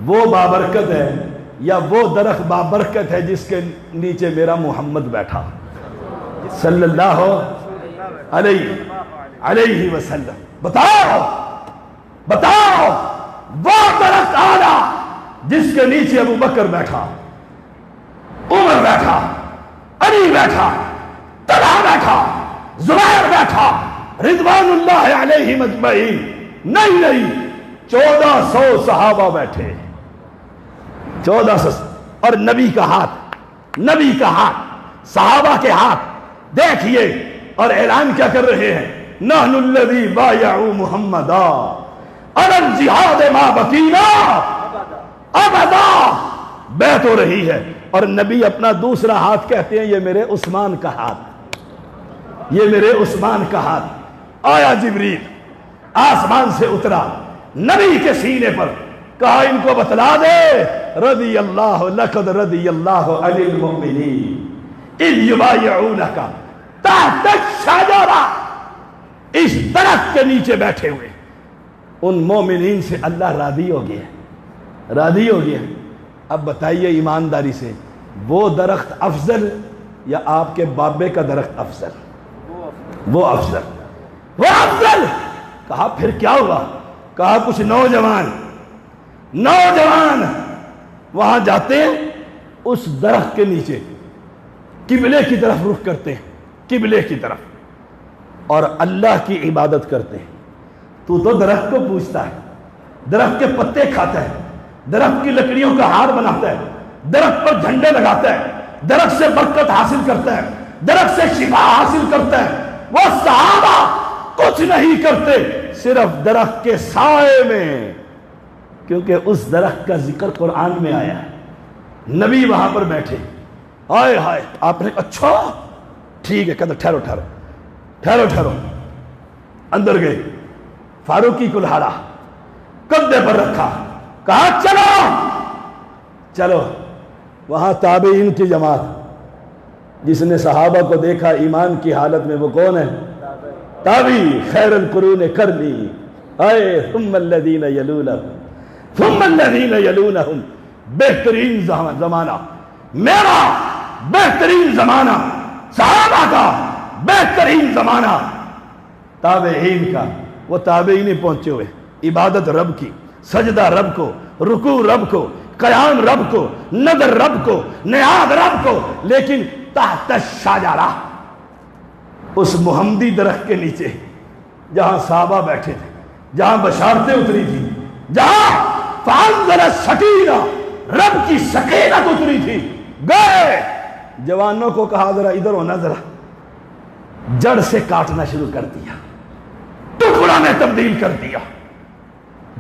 وہ بابرکت ہے یا وہ درخت بابرکت ہے جس کے نیچے میرا محمد بیٹھا صلی اللہ علیہ وسلم؟ بتاؤ وہ درخت آنا جس کے نیچے ابو بکر بیٹھا، عمر بیٹھا، علی بیٹھا، طلحہ بیٹھا، زبیر بیٹھا، رضوان اللہ علیہم اجمعین؟ نہیں، 1400 صحابہ بیٹھے، 1400، اور نبی کا ہاتھ صحابہ کے ہاتھ دیکھیے، اور اعلان کیا کر رہے ہیں؟ نحن الذی بایعوا محمدا علی الجہاد ما بقینا ابدا۔ بیعت ہو رہی ہے، اور نبی اپنا دوسرا ہاتھ کہتے ہیں یہ میرے عثمان کا ہاتھ، آیا جبریل آسمان سے اترا نبی کے سینے پر، کہا ان کو بتلا دے لقد رضی اللہ عن المؤمنین اذ یبایعونک تحت الشجرہ، اس درخت کے نیچے بیٹھے ہوئے ان مومنین سے اللہ راضی ہو گیا۔ اب بتائیے ایمانداری سے، وہ درخت افضل یا آپ کے بابے کا درخت افضل؟ وہ افضل۔ کہا پھر کیا ہوا؟ کہا کچھ نوجوان وہاں جاتے ہیں، اس درخت کے نیچے قبلے کی طرف رخ کرتے ہیں، قبلے کی طرف، اور اللہ کی عبادت کرتے ہیں۔ تو درخت کو پوچھتا ہے، درخت کے پتے کھاتا ہے، درخت کی لکڑیوں کا ہار بناتا ہے، درخت پر جھنڈے لگاتا ہے، درخت سے برکت حاصل کرتا ہے، درخت سے شفا حاصل کرتا ہے۔ وہ صحابہ کچھ نہیں کرتے، صرف درخت کے سائے میں، کیونکہ اس درخت کا ذکر قرآن میں آیا ہے۔ نبی وہاں پر بیٹھے، ہائے ہائے، آپ نے کہا اچھا ٹھیک ہے، کہتا ٹھہرو ٹھہرو ٹھہرو ٹھہرو، اندر گئے، فاروقی کلہاڑا کندھے پر رکھا، کہا چلو چلو۔ وہاں تابعین کی جماعت، جس نے صحابہ کو دیکھا ایمان کی حالت میں، وہ کون ہے؟ تابعی، خیر القرون قرنی، اے ثم الذین یلونہم ثم الذین یلونہم، بہترین زمانہ میرا، بہترین زمانہ صحابہ کا، بہترین زمانہ تابعین کا۔ وہ تابعین پہنچے ہوئے، عبادت رب کی، سجدہ رب کو، رکوع رب کو، قیام رب کو، نظر رب کو، نیاز رب کو، لیکن تحت الشجرہ، اس محمدی درخت کے نیچے جہاں صحابہ بیٹھے تھے، جہاں بشارتیں اتری تھی، جہاں فانزل السکینہ، رب کی سکینت اتری تھی، گئے جوانوں کو کہا ذرا ادھر ہونا، ذرا جڑ سے کاٹنا شروع کر دیا، ٹکڑا میں تبدیل کر دیا،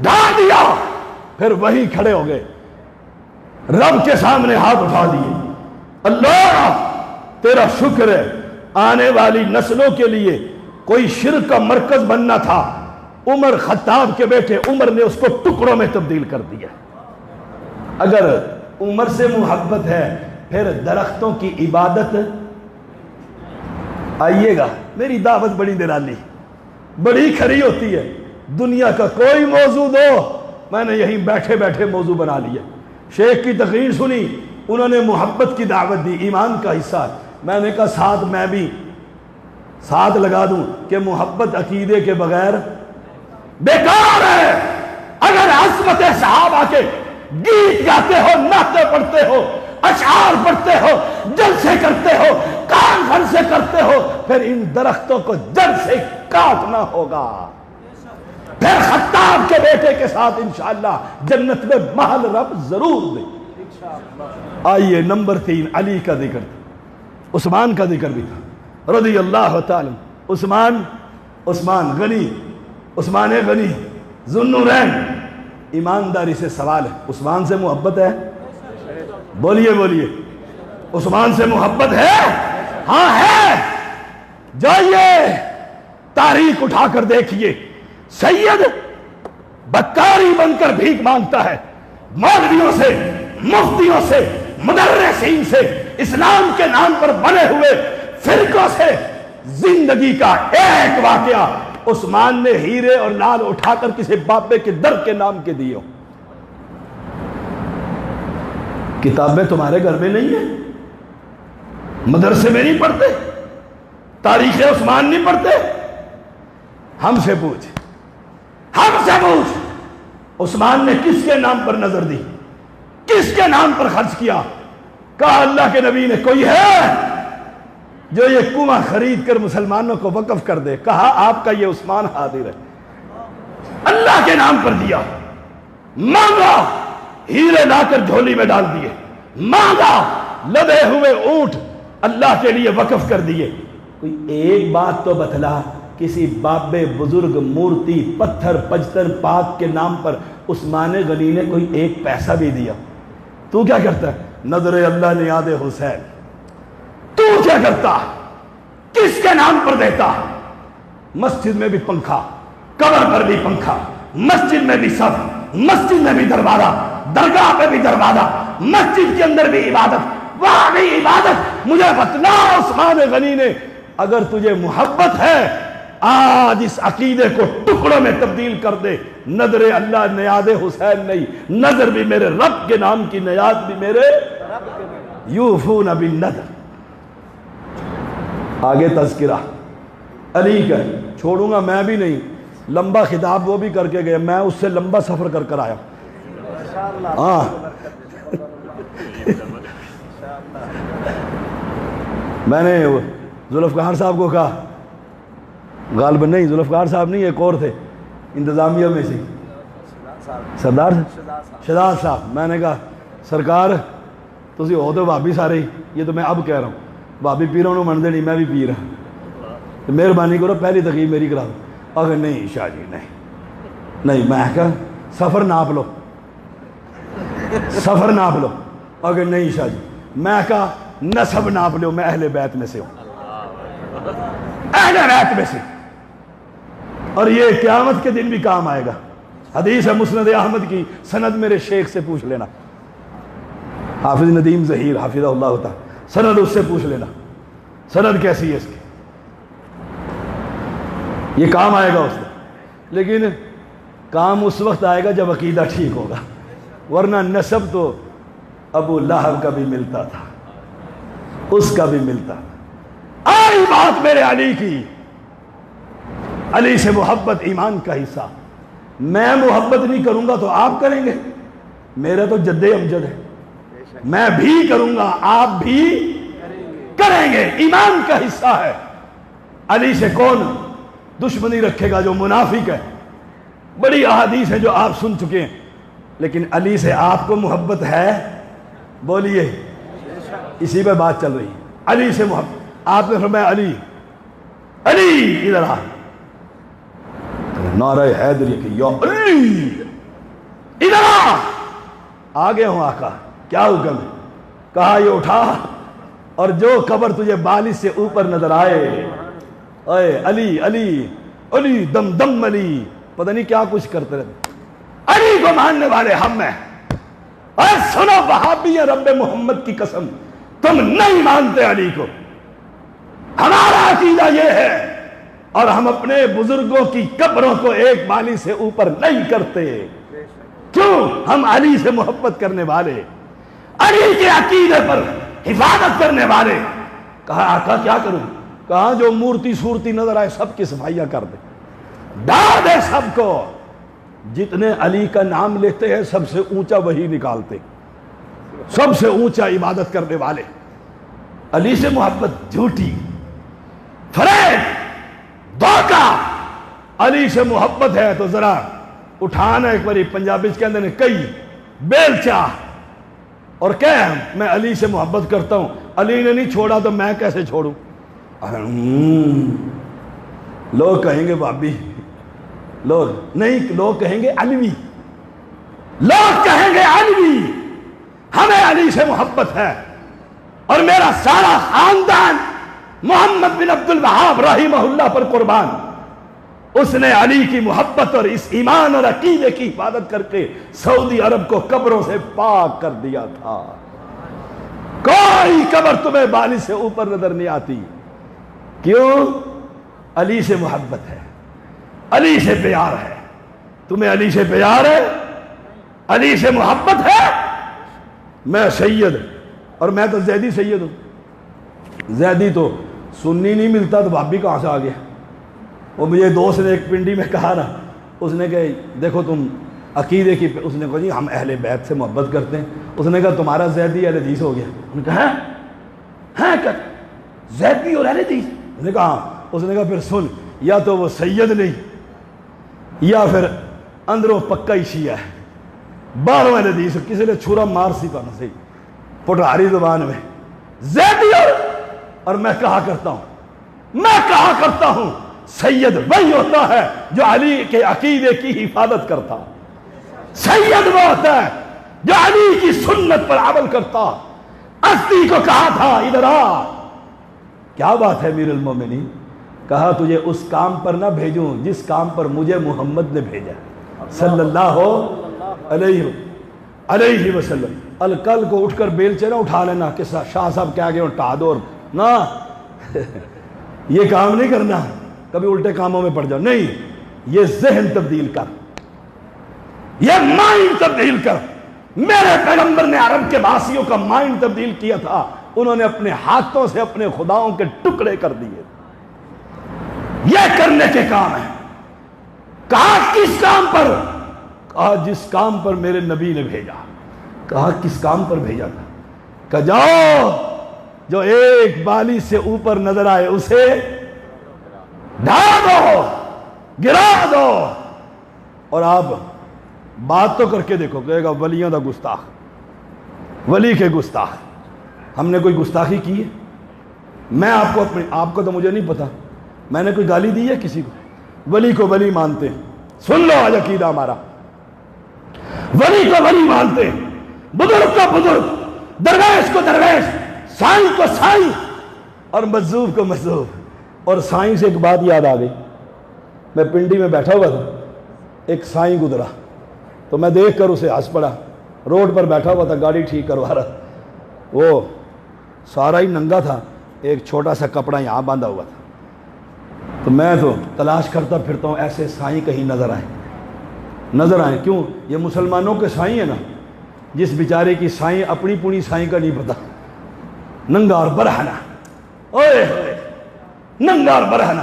ڈھا دیا، پھر وہیں کھڑے ہو گئے، رب کے سامنے ہاتھ اٹھا دیے، اللہ تیرا شکر ہے، آنے والی نسلوں کے لیے کوئی شرک کا مرکز بننا تھا، عمر خطاب کے بیٹے عمر نے اس کو ٹکڑوں میں تبدیل کر دیا۔ اگر عمر سے محبت ہے پھر درختوں کی عبادت، آئیے گا، میری دعوت بڑی نرالی، بڑی کھری ہوتی ہے، دنیا کا کوئی موضوع دو، میں نے یہیں بیٹھے بیٹھے موضوع بنا لیا۔ شیخ کی تقریر سنی، انہوں نے محبت کی دعوت دی، ایمان کا حصہ، میں نے کہا ساتھ میں بھی ساتھ لگا دوں کہ محبت عقیدے کے بغیر بیکار ہے۔ اگر عظمت صحابہ کے گیت گاتے ہو، نعتیں پڑھتے ہو، اشعار پڑھتے ہو، جلسے کرتے ہو، کانفرنسیں کرتے ہو، پھر ان درختوں کو جڑ سے کاٹنا ہوگا، پھر خطاب کے بیٹے کے ساتھ انشاءاللہ جنت میں محل رب ضرور دے۔ آئیے نمبر 3 علی کا ذکر تھا، عثمان کا ذکر بھی تھا رضی اللہ تعالی۔ عثمان غنی، عثمان غنی ذوالنورین، ایمانداری سے سوال ہے، عثمان سے محبت ہے؟ بولیے بولیے، عثمان سے محبت ہے؟ ہاں ہے۔ جائیے تاریخ اٹھا کر دیکھیے، سید بکاری بن کر بھیک مانگتا ہے، مولویوں سے، مفتیوں سے، مدرسین سے، اسلام کے نام پر بنے ہوئے فرقوں سے، زندگی کا ایک واقعہ عثمان نے ہیرے اور لال اٹھا کر کسی بابے کے در کے نام کے دیے۔ کتابیں تمہارے گھر میں نہیں ہیں، مدرسے میں نہیں پڑھتے، تاریخ عثمان نہیں پڑھتے، ہم سے پوچھ، ہم سے پوچھ، عثمان نے کس کے نام پر نظر دی، کس کے نام پر خرچ کیا؟ کہا اللہ کے نبی نے کوئی ہے جو یہ کنواں خرید کر مسلمانوں کو وقف کر دے؟ کہا آپ کا یہ عثمان حاضر ہے، اللہ کے نام پر دیا، مانگا، ہیرے لا کر جھولی میں ڈال دیے، مانگا، لدے ہوئے اونٹ اللہ کے لیے وقف کر دیے۔ کوئی ایک بات تو بتلا، کسی بابے بزرگ مورتی پتھر پجتن پاک کے نام پر عثمان غنی نے کوئی ایک پیسہ بھی دیا؟ تو کیا کرتا ہے؟ نظر اللہ نیاد حسین، تو کیا کرتا؟ کس کے نام پر دیتا؟ مسجد میں بھی پنکھا، قبر پر بھی پنکھا، مسجد میں بھی صف، مسجد میں بھی دروازہ، درگاہ پہ بھی دروازہ، مسجد کے اندر بھی عبادت، وہاں بھی عبادت۔ مجھے بتلا عثمان غنی نے، اگر تجھے محبت ہے آج اس عقیدے کو ٹکڑوں میں تبدیل کر دے، نظر اللہ نیاد حسین نہیں، نظر بھی میرے رب کے نام کی، نیاد بھی میرے یوفون بالنذر۔ آگے تذکرہ علی کا چھوڑوں گا میں بھی نہیں، لمبا خطاب وہ بھی کر کے گئے، میں اس سے لمبا سفر کر کر آیا۔ ہاں میں نے ذوالفقار صاحب کو کہا، غالباً نہیں ذوالفقار صاحب نہیں، ایک اور تھے انتظامیہ میں سے، سردار شہزاد صاحب، میں نے کہا سرکار تسی ہو تو بھابی سارے ہی، یہ تو میں اب کہہ رہا ہوں، بھابی پیروں نو من دے نہیں، میں بھی پیر ہوں، تو مہربانی کرو پہلی تقریب میری کرا دو۔ اگر نہیں شاہ جی نہیں، میں کہا سفر ناپ لو، سفر ناپ لو، اگر نہیں شاہ جی، میں کہا نسب ناپ لو، میں اہل بیت میں سے ہوں، اہل بیت میں سے، اور یہ قیامت کے دن بھی کام آئے گا۔ حدیث ہے مسند احمد کی، سند میرے شیخ سے پوچھ لینا، حافظ ندیم ظہیر حافظہ اللہ تعالی، سند اس سے پوچھ لینا، سند کیسی ہے اس کی، یہ کام آئے گا اس وقت، لیکن کام اس وقت آئے گا جب عقیدہ ٹھیک ہوگا، ورنہ نسب تو ابو لہب کا بھی ملتا تھا، اس کا بھی ملتا تھا۔ آئی بات میرے علی کی، علی سے محبت ایمان کا حصہ، میں محبت نہیں کروں گا تو آپ کریں گے، میرا تو جد امجد ہے، میں بھی کروں گا آپ بھی کریں گے، ایمان کا حصہ ہے۔ علی سے کون دشمنی رکھے گا؟ جو منافق ہے۔ بڑی احادیث ہے جو آپ سن چکے ہیں، لیکن علی سے آپ کو محبت ہے؟ بولیے، اسی پہ بات چل رہی ہے، علی سے محبت۔ آپ نے فرمایا علی علی ادھر آ، نعرہ حیدری کہ یا علی ادھر آ گیا ہوں آقا، کیا حکم ہے؟ کہا یہ اٹھا، اور جو قبر تجھے بالش سے اوپر نظر آئے، اے علی علی علی دم دم علی، پتہ نہیں کیا کچھ کرتے رہتے۔ علی کو ماننے والے ہم ہیں، اور سنو وہابی رب محمد کی قسم، تم نہیں مانتے علی کو، ہمارا عقیدہ یہ ہے، اور ہم اپنے بزرگوں کی قبروں کو ایک بالی سے اوپر نہیں کرتے۔ کیوں؟ ہم علی سے محبت کرنے والے، علی کے عقیدے پر حفاظت کرنے والے۔ کہا آقا کیا کروں؟ کہا جو مورتی صورتی نظر آئے سب کی صفائیاں کر دے، ڈال دے سب کو، جتنے علی کا نام لیتے ہیں سب سے اونچا وہی نکالتے، سب سے اونچا عبادت کرنے والے۔ علی سے محبت جھوٹی، فریب، دھوکہ۔ علی سے محبت ہے تو ذرا اٹھانا، ایک باری پنجابی کے اندر نے کئی بیل چاہ اور کہہ میں علی سے محبت کرتا ہوں، علی نے نہیں چھوڑا تو میں کیسے چھوڑوں؟ لوگ کہیں گے بابی، لوگ نہیں، لوگ کہیں گے علوی، لوگ کہیں گے علوی، ہمیں علی سے محبت ہے، اور میرا سارا خاندان محمد بن عبد الوہاب رحمہ اللہ پر قربان۔ اس نے علی کی محبت اور اس ایمان اور عقیدے کی حفاظت کر کے سعودی عرب کو قبروں سے پاک کر دیا تھا۔ کوئی قبر تمہیں بالی سے اوپر نظر نہیں آتی۔ کیوں؟ علی سے محبت ہے، علی سے پیار ہے۔ تمہیں علی سے پیار ہے، علی سے محبت ہے؟ میں سید، اور میں تو زیدی سید ہوں۔ زیدی تو سنی نہیں ملتا تو بھابی کہاں سے آ گیا؟ وہ مجھے دوست نے ایک پنڈی میں کہا نا، اس نے کہا دیکھو تم عقیدے کی، اس نے کہا جی ہم اہل بیت سے محبت کرتے ہیں۔ اس نے کہا تمہارا زیدی اہل حدیث ہو گیا؟ انہوں نے کہا ہاں زیدی اور اہل حدیث؟ اس نے کہا ہاں۔ اس نے کہا پھر سن، یا تو وہ سید نہیں، یا پھر اندروں پکا ہی شیعہ ہے، باہروں اہل حدیث، کسی نے چھرا مار سی کا نہ صحیح پٹھاری زبان میں زیدی۔ اور میں کہا کرتا ہوں سید وہی ہوتا ہے جو علی کے عقیدے کی حفاظت کرتا، سید وہ ہوتا ہے جو علی کی سنت پر عمل کرتا۔ اسدی کو کہا تھا ادھر آ، کیا بات ہے امیر المومنین؟ کہا تجھے اس کام پر نہ بھیجوں جس کام پر مجھے محمد نے بھیجا صلی اللہ علیہ وسلم۔ الکل کو اٹھ کر بیلچے نہ اٹھا لینا کہ شاہ صاحب کیا گئے اٹھا دو، نہ یہ کام نہیں کرنا، کبھی الٹے کاموں میں پڑ جاؤ، نہیں، یہ ذہن تبدیل کر، یہ مائنڈ تبدیل کر۔ میرے پیغمبر نے عرب کے باسیوں کا مائنڈ تبدیل کیا تھا، انہوں نے اپنے ہاتھوں سے اپنے خداؤں کے ٹکڑے کر دیے۔ یہ کرنے کے کام ہے۔ کہا کس کام پر؟ کہا جس کام پر میرے نبی نے بھیجا. کہا کس کام پر بھیجا تھا؟ کہ جاؤ جو ایک بالی سے اوپر نظر آئے اسے ڈھا دو، گرا دو. اور آپ بات تو کر کے دیکھو، کہے گا ولیوں دا گستاخ، ولی کے گستاخ. ہم نے کوئی گستاخی کی ہے؟ میں آپ کو تو مجھے نہیں پتا، میں نے کوئی گالی دی ہے کسی کو؟ ولی کو ولی مانتے ہیں. سن لو آج عقیدہ ہمارا، ولی کو ولی مانتے ہیں، بزرگ کو بزرگ، درویش کو درویش، سائیں کو سائیں اور مجذوب کو مجذوب. اور سائیں سے ایک بات یاد آ گئی. میں پنڈی میں بیٹھا ہوا تھا، ایک سائیں گزرا تو میں دیکھ کر اسے ہنس پڑا. روڈ پر بیٹھا ہوا تھا، گاڑی ٹھیک کروا رہا. وہ سارا ہی ننگا تھا، ایک چھوٹا سا کپڑا یہاں باندھا ہوا تھا. تو میں تو تلاش کرتا پھرتا ہوں ایسے سائیں کہیں نظر آئیں. کیوں؟ یہ مسلمانوں کے سائیں ہیں نا. جس بیچارے کی سائیں اپنی پونی سائیں کا نہیں پتا، ننگا اور برہنہ، اوئے ہوئے ننگا اور برہنہ.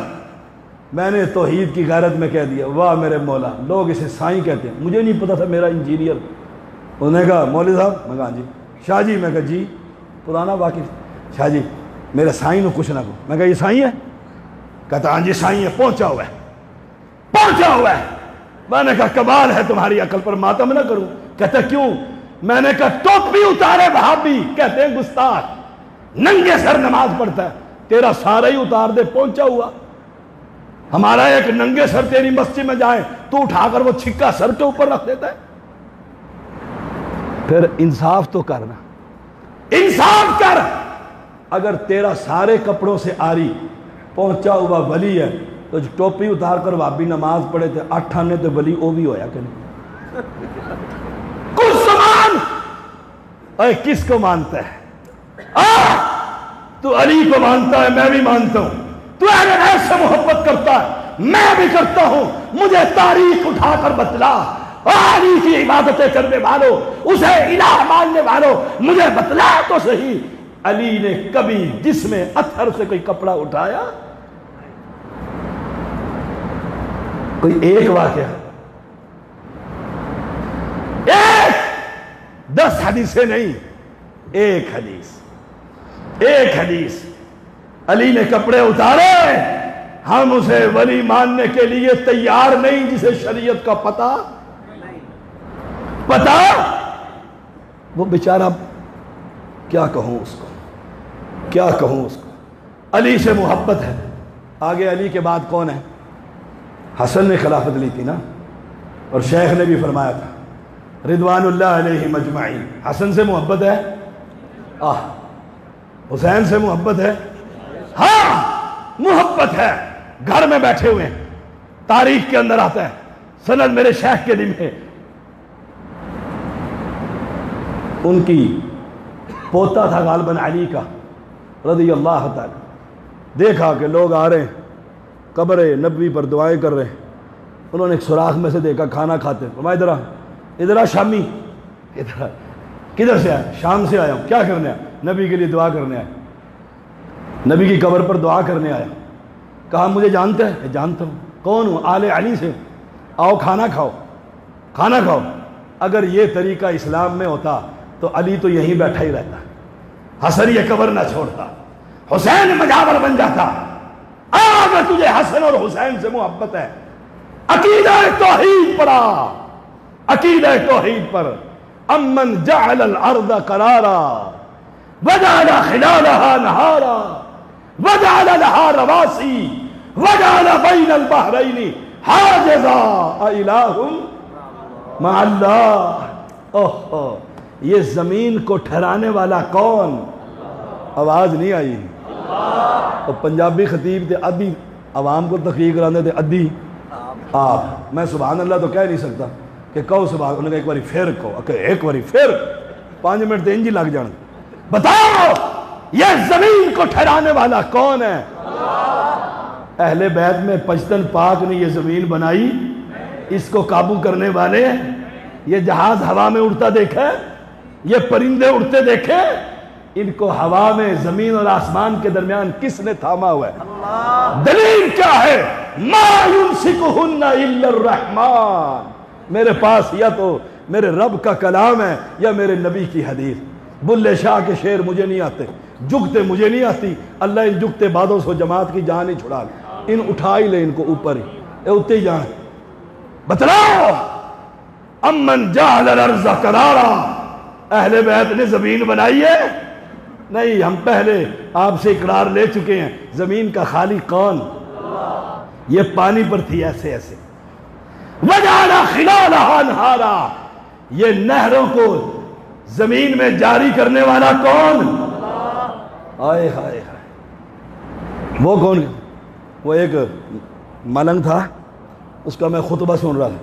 میں نے توحید کی غیرت میں کہہ دیا واہ میرے مولا، لوگ اسے سائیں کہتے ہیں. مجھے نہیں پتا تھا میرا انجینئر. انہوں نے کہا مولوی صاحب، میں کہا جی. شاہ جی، میں کہا جی، پرانا واقف. شاہ جی میرے سائیں نو کچھ نہ کو. میں کہا یہ سائیں ہے؟ کہتا ہاں جی سائیں ہے، پہنچا ہوا ہے. میں نے کہا کمال ہے تمہاری عقل پر، ماتم نہ کروں. کہتا کیوں؟ میں نے کہا ٹوپی اتارے وہابی کہتے ہیں گستاخ، ننگے سر نماز پڑھتا ہے، تیرا سارا ہی اتار دے، پہنچا ہوا. ہمارا ایک ننگے سر تیری مسجد میں جائیں تو اٹھا کر وہ چھکا سر کے اوپر رکھ دیتا ہے. پھر انصاف تو کرنا، انصاف کر. اگر تیرا سارے کپڑوں سے آری پہنچا ہوا ولی ہے تو جو ٹوپی اتار کر وہابی نماز پڑھے تھے 8 آنے تو ولی وہ بھی ہویا کہ نہیں؟ کچھ سمان. اے کس کو مانتا ہے؟ تو علی کو مانتا ہے، میں بھی مانتا ہوں. تو اہل بیت سے محبت کرتا ہے، میں بھی کرتا ہوں. مجھے تاریخ اٹھا کر بتلا، علی کی عبادتیں کرنے والوں، اسے الہ ماننے والوں، مجھے بتلا تو صحیح، علی نے کبھی جسم اطہر سے کوئی کپڑا اٹھایا؟ کوئی ایک واقعہ، 10 حدیثیں نہیں، ایک حدیث. علی نے کپڑے اتارے، ہم اسے ولی ماننے کے لیے تیار نہیں جسے شریعت کا پتہ. وہ بیچارہ کیا کہوں اس کو. علی سے محبت ہے. آگے علی کے بعد کون ہے؟ حسن نے خلافت لی تھی نا، اور شیخ نے بھی فرمایا تھا رضوان اللہ علیہ مجمعین. حسن سے محبت ہے، حسین سے محبت ہے، ہاں محبت ہے. گھر میں بیٹھے ہوئے ہیں، تاریخ کے اندر آتا ہے، سند میرے شیخ کے دل میں. ان کی پوتا تھا غالباً علی کا رضی اللہ تعالی. دیکھا کہ لوگ آ رہے ہیں، قبر نبوی پر دعائیں کر رہے ہیں. انہوں نے ایک سوراخ میں سے دیکھا کھانا کھاتے. فرمایا ادھر آ شامی. ادھر کدھر سے آیا؟ شام سے آیا ہوں. کیا کرنے آیا؟ نبی کے لیے دعا کرنے آیا، نبی کی قبر پر دعا کرنے آیا. کہا مجھے جانتے ہیں؟ جانتا ہوں. کون ہوں؟ آل علی سے. آؤ کھانا کھاؤ. اگر یہ طریقہ اسلام میں ہوتا تو علی تو یہیں بیٹھا ہی رہتا، حسن یہ قبر نہ چھوڑتا، حسین مجاور بن جاتا. اگر تجھے حسن اور حسین سے محبت ہے، عقیدہ توحید پر امن جعل الارض قرارا وجعل خلالها نهارا وجعل لها رواسي وجعل بين البحرين حاجزا الہ مع اللہ. یہ زمین کو ٹھہرانے والا کون؟ آواز نہیں آئی. تو پنجابی خطیب تھے، ادھی عوام کو تقریر کرانے تھے، ادھی آپ. میں سبحان اللہ تو کہہ نہیں سکتا کہ کہو سبحان. انہوں نے کہا ایک باری پھر کہو، کہ ایک باری پھر 5 منٹ انج ہی لگ جان. بتاؤ یہ زمین کو ٹھہرانے والا کون ہے؟ اہل بیت میں پشتن پاک نے یہ زمین بنائی، اس کو قابو کرنے والے. یہ جہاز ہوا میں اڑتا دیکھے، یہ پرندے اڑتے دیکھے، ان کو ہوا میں زمین اور آسمان کے درمیان کس نے تھاما ہوا ہے؟ دلیل کیا ہے؟ ما یمسکہن الا الرحمن میرے پاس یا تو میرے رب کا کلام ہے یا میرے نبی کی حدیث. بلے شاہ کے شعر مجھے نہیں آتے, جگتے مجھے نہیں آتی. اللہ ان جگتے بادوں سے جماعت کی جان ہی چھڑا لے, ان اٹھا ہی لے ان کو اوپر ہی, اتے ہی جان. بتلاؤ امن جعل الارض قرارا, اہل بیت نے زمین بنائی ہے؟ نہیں, ہم پہلے آپ سے اقرار لے چکے ہیں. زمین کا خالق کون؟ یہ پانی پر تھی ایسے ایسے. وجعل خلالها انہارا, یہ نہروں کو زمین میں جاری کرنے والا کون؟ آئے ہائے ہائے. وہ کون؟ وہ ایک ملنگ تھا, اس کا میں خطبہ سن رہا تھا.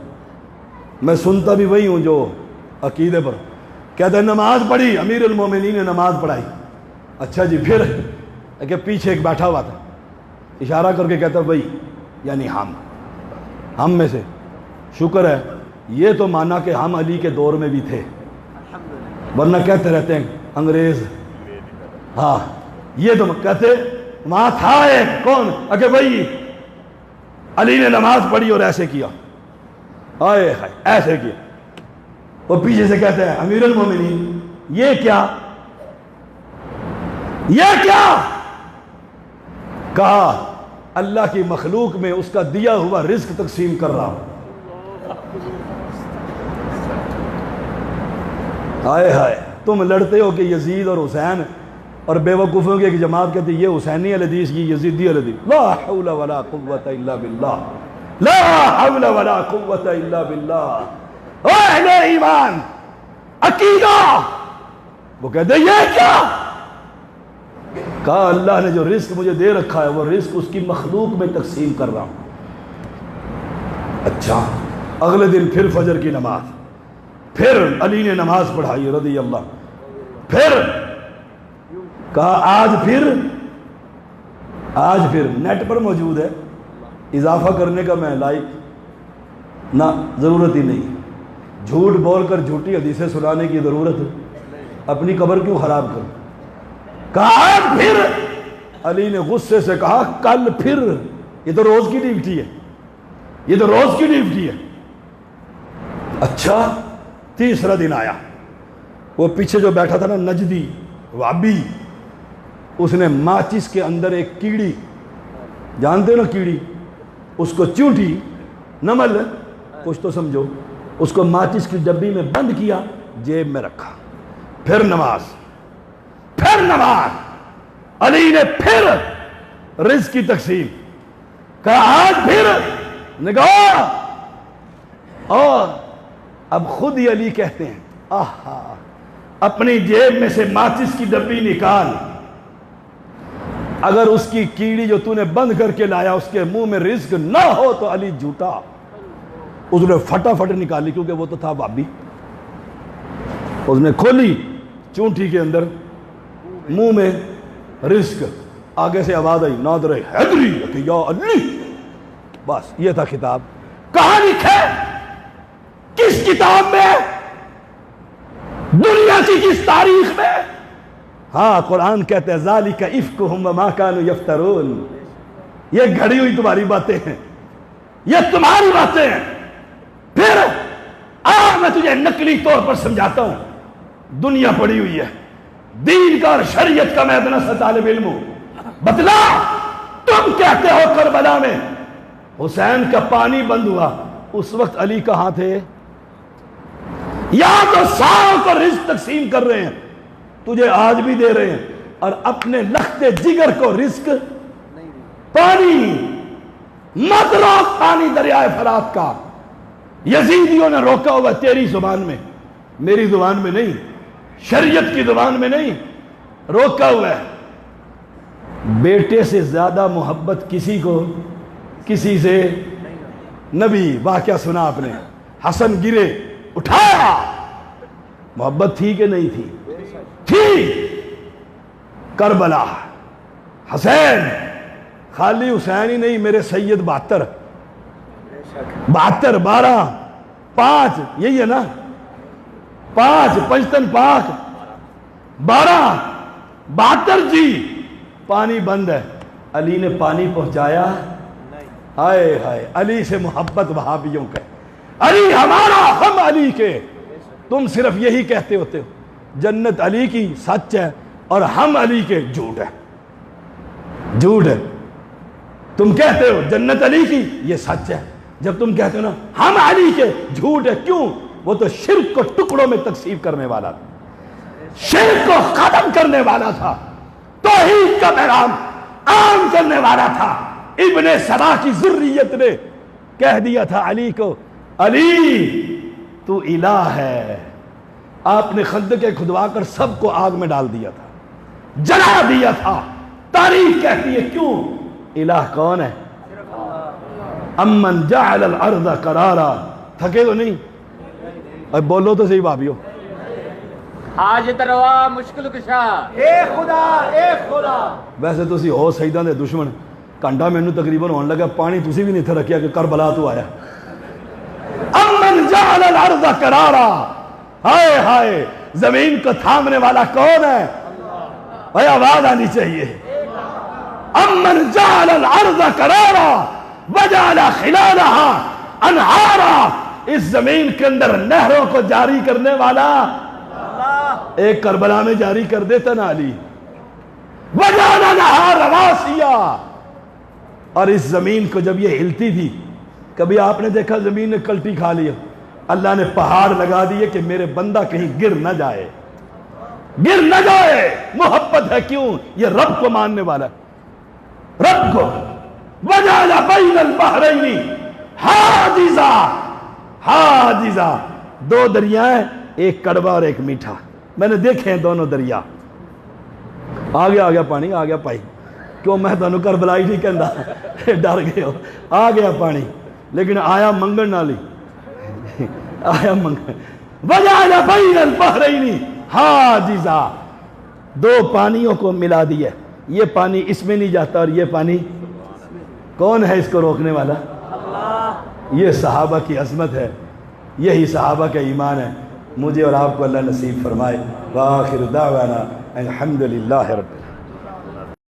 میں سنتا بھی وہی ہوں جو عقیدے پر. کہتا ہے نماز پڑھی, امیر المومنین نے نماز پڑھائی. اچھا جی, پھر کہ پیچھے ایک بیٹھا ہوا تھا, اشارہ کر کے کہتا وہی یعنی ہم میں سے. شکر ہے یہ تو مانا کہ ہم علی کے دور میں بھی تھے, ورنہ کہتے رہتے ہیں انگریز. ہاں یہ تو کہتے وہاں تھا ایک کون, کہ بھائی علی نے نماز پڑھی اور ایسے کیا, آئے ہائے ایسے کیا. وہ پیچھے سے کہتے ہیں امیر المومنین یہ کیا, یہ کیا؟ کہا اللہ کی مخلوق میں اس کا دیا ہوا رزق تقسیم کر رہا ہوں. آئے ہائے, تم لڑتے ہو کہ یزید اور حسین, اور بے وقوفوں کی ایک جماعت کہتی یہ حسینی الحدیث, یہ یزیدی الحدیث. لا حول ولا قوت الا باللہ, لا حول ولا قوت الا باللہ. اہل ایمان عقیدہ, وہ کہتے یہ کیا؟ کہا اللہ نے جو رزق مجھے دے رکھا ہے وہ رزق اس کی مخلوق میں تقسیم کر رہا ہوں. اچھا, اگلے دن پھر فجر کی نماز, پھر علی نے نماز پڑھائی رضی اللہ. پھر کہا آج پھر نیٹ پر موجود ہے, اضافہ کرنے کا میں لائق نہ, ضرورت ہی نہیں. جھوٹ بول کر جھوٹی حدیثیں سنانے کی ضرورت ہے, اپنی قبر کیوں خراب کر. کہا آج پھر. علی نے غصے سے کہا کل پھر. یہ تو روز کی ڈیوٹی ہے, یہ تو روز کی ڈیوٹی ہے. اچھا, تیسرا دن آیا, وہ پیچھے جو بیٹھا تھا نا نجدی وابی, اس نے ماچس کے اندر ایک کیڑی, جانتے ہو نا کیڑی, اس کو چونٹی, نمل کچھ تو سمجھو, اس کو ماچس کی ڈبی میں بند کیا, جیب میں رکھا. پھر نماز, پھر نماز. علی نے پھر رزق کی تقسیم. کہا آج پھر نگاہ. اور اب خود ہی علی کہتے ہیں آہا, اپنی جیب میں سے ماچس کی ڈبی نکال, اگر اس کی کیڑی جو تو نے بند کر کے لایا اس کے منہ میں رزق نہ ہو تو علی جھوٹا. اس نے فٹافٹ نکالی, کیونکہ وہ تو تھا بابی. اس نے کھولی چونٹی کے اندر, منہ میں رزق. آگے سے آواز آئی نادر حیدری کہ یا علی. بس یہ تھا خطاب. کہاں لکھے, کس کتاب میں, دنیا کی کس تاریخ میں؟ ہاں, قرآن کہتے ہیں ذالک افکہم وما کانوا یفترون, یہ گھڑی ہوئی تمہاری باتیں ہیں, یہ تمہاری باتیں ہیں. پھر میں تجھے نقلی طور پر سمجھاتا ہوں. دنیا پڑی ہوئی ہے, دین کا اور شریعت کا میں اتنا سا طالب علم ہوں. بتلا, تم کہتے ہو کربلا میں حسین کا پانی بند ہوا, اس وقت علی کہاں تھے؟ یا تو ساروں کو رزق تقسیم کر رہے ہیں, تجھے آج بھی دے رہے ہیں, اور اپنے لخت جگر کو رزق پانی مت روک. پانی دریائے فرات کا یزیدیوں نے روکا ہوا تیری زبان میں, میری زبان میں نہیں, شریعت کی زبان میں نہیں, روکا ہوا ہے. بیٹے سے زیادہ محبت کسی کو کسی سے نبی. واقعہ سنا آپ نے, حسن گرے اٹھایا, محبت تھی کہ نہیں تھی؟ تھی. کربلا, حسین, خالی حسین ہی نہیں, میرے سید 72 12 5 یہی ہے نا, 5 پنجتن پاک 12 72 جی. پانی بند ہے, علی نے پانی پہنچایا. ہائے ہائے, علی سے محبت وہابیوں کا. علی ہمارا ہم علی کے. تم صرف یہی کہتے ہوتے ہو جنت علی کی سچ ہے اور ہم علی کے جھوٹ ہے. جھوٹ ہے. تم کہتے ہو جنت علی کی یہ سچ ہے, جب تم کہتے ہو نا ہم علی کے جھوٹ ہے. کیوں؟ وہ تو شرک کو ٹکڑوں میں تقسیم کرنے والا تھا, شرک کو ختم کرنے والا تھا, توحید کا پیغام عام کرنے والا تھا. ابن سبا کی ذریت نے کہہ دیا تھا علی کو, علی تو الہ ہے. آپ نے خندق کھدوا کر سب کو آگ میں ڈال دیا تھا, جلا دیا تھا. تاریخ کہتی ہے کیوں؟ الہ کون ہے؟ امن جعل الارض قرارا. تھکے تو نہیں؟ اب بولو تو صحیح بھابیو. حاجت روا مشکل کشا. اے خدا اے خدا. ویسے تو اسی ہو سیداں دے دشمن. گھنٹہ مینوں تقریباً ہونے لگا, پانی تسی بھی نہیں تھے رکھیا کہ کربلا تو آیا. امن جعل الارض قرارا. ہائے ہائے, زمین کو تھامنے والا کون ہے؟ بھائی آواز آنی چاہیے. امن جعل الارض قرارا وجعل خلالها انہارا. اس زمین کے اندر نہروں کو جاری کرنے والا ایک کربلا میں جاری کر دیتا نا علی. وجعل لها رواسیا. اور اس زمین کو جب یہ ہلتی تھی, کبھی آپ نے دیکھا زمین نے کلٹی کھا لیا؟ اللہ نے پہاڑ لگا دیے کہ میرے بندہ کہیں گر نہ جائے, گر نہ جائے. محبت ہے. کیوں؟ یہ رب کو ماننے والا ہے, رب کو. وجعل بین البحرین حاجزا. حاجزا, دو دریا ہیں, ایک کڑوا اور ایک میٹھا. میں نے دیکھے ہیں دونوں دریا. آ گیا پانی, آ گیا پائی. کیوں میں تانوں کربلائی نہیں کہندا, ڈر گئے ہو. آ گیا پانی, لیکن آیا منگن نالی, آیا منگن. وجعل بین البحرین حاجزا. دو پانیوں کو ملا دیا. یہ پانی اس میں نہیں جاتا اور یہ پانی, کون ہے اس کو روکنے والا؟ یہ صحابہ کی عظمت ہے, یہی صحابہ کا ایمان ہے. مجھے اور آپ کو اللہ نصیب فرمائے. وآخر دعوانا الحمدللہ رب العالمین.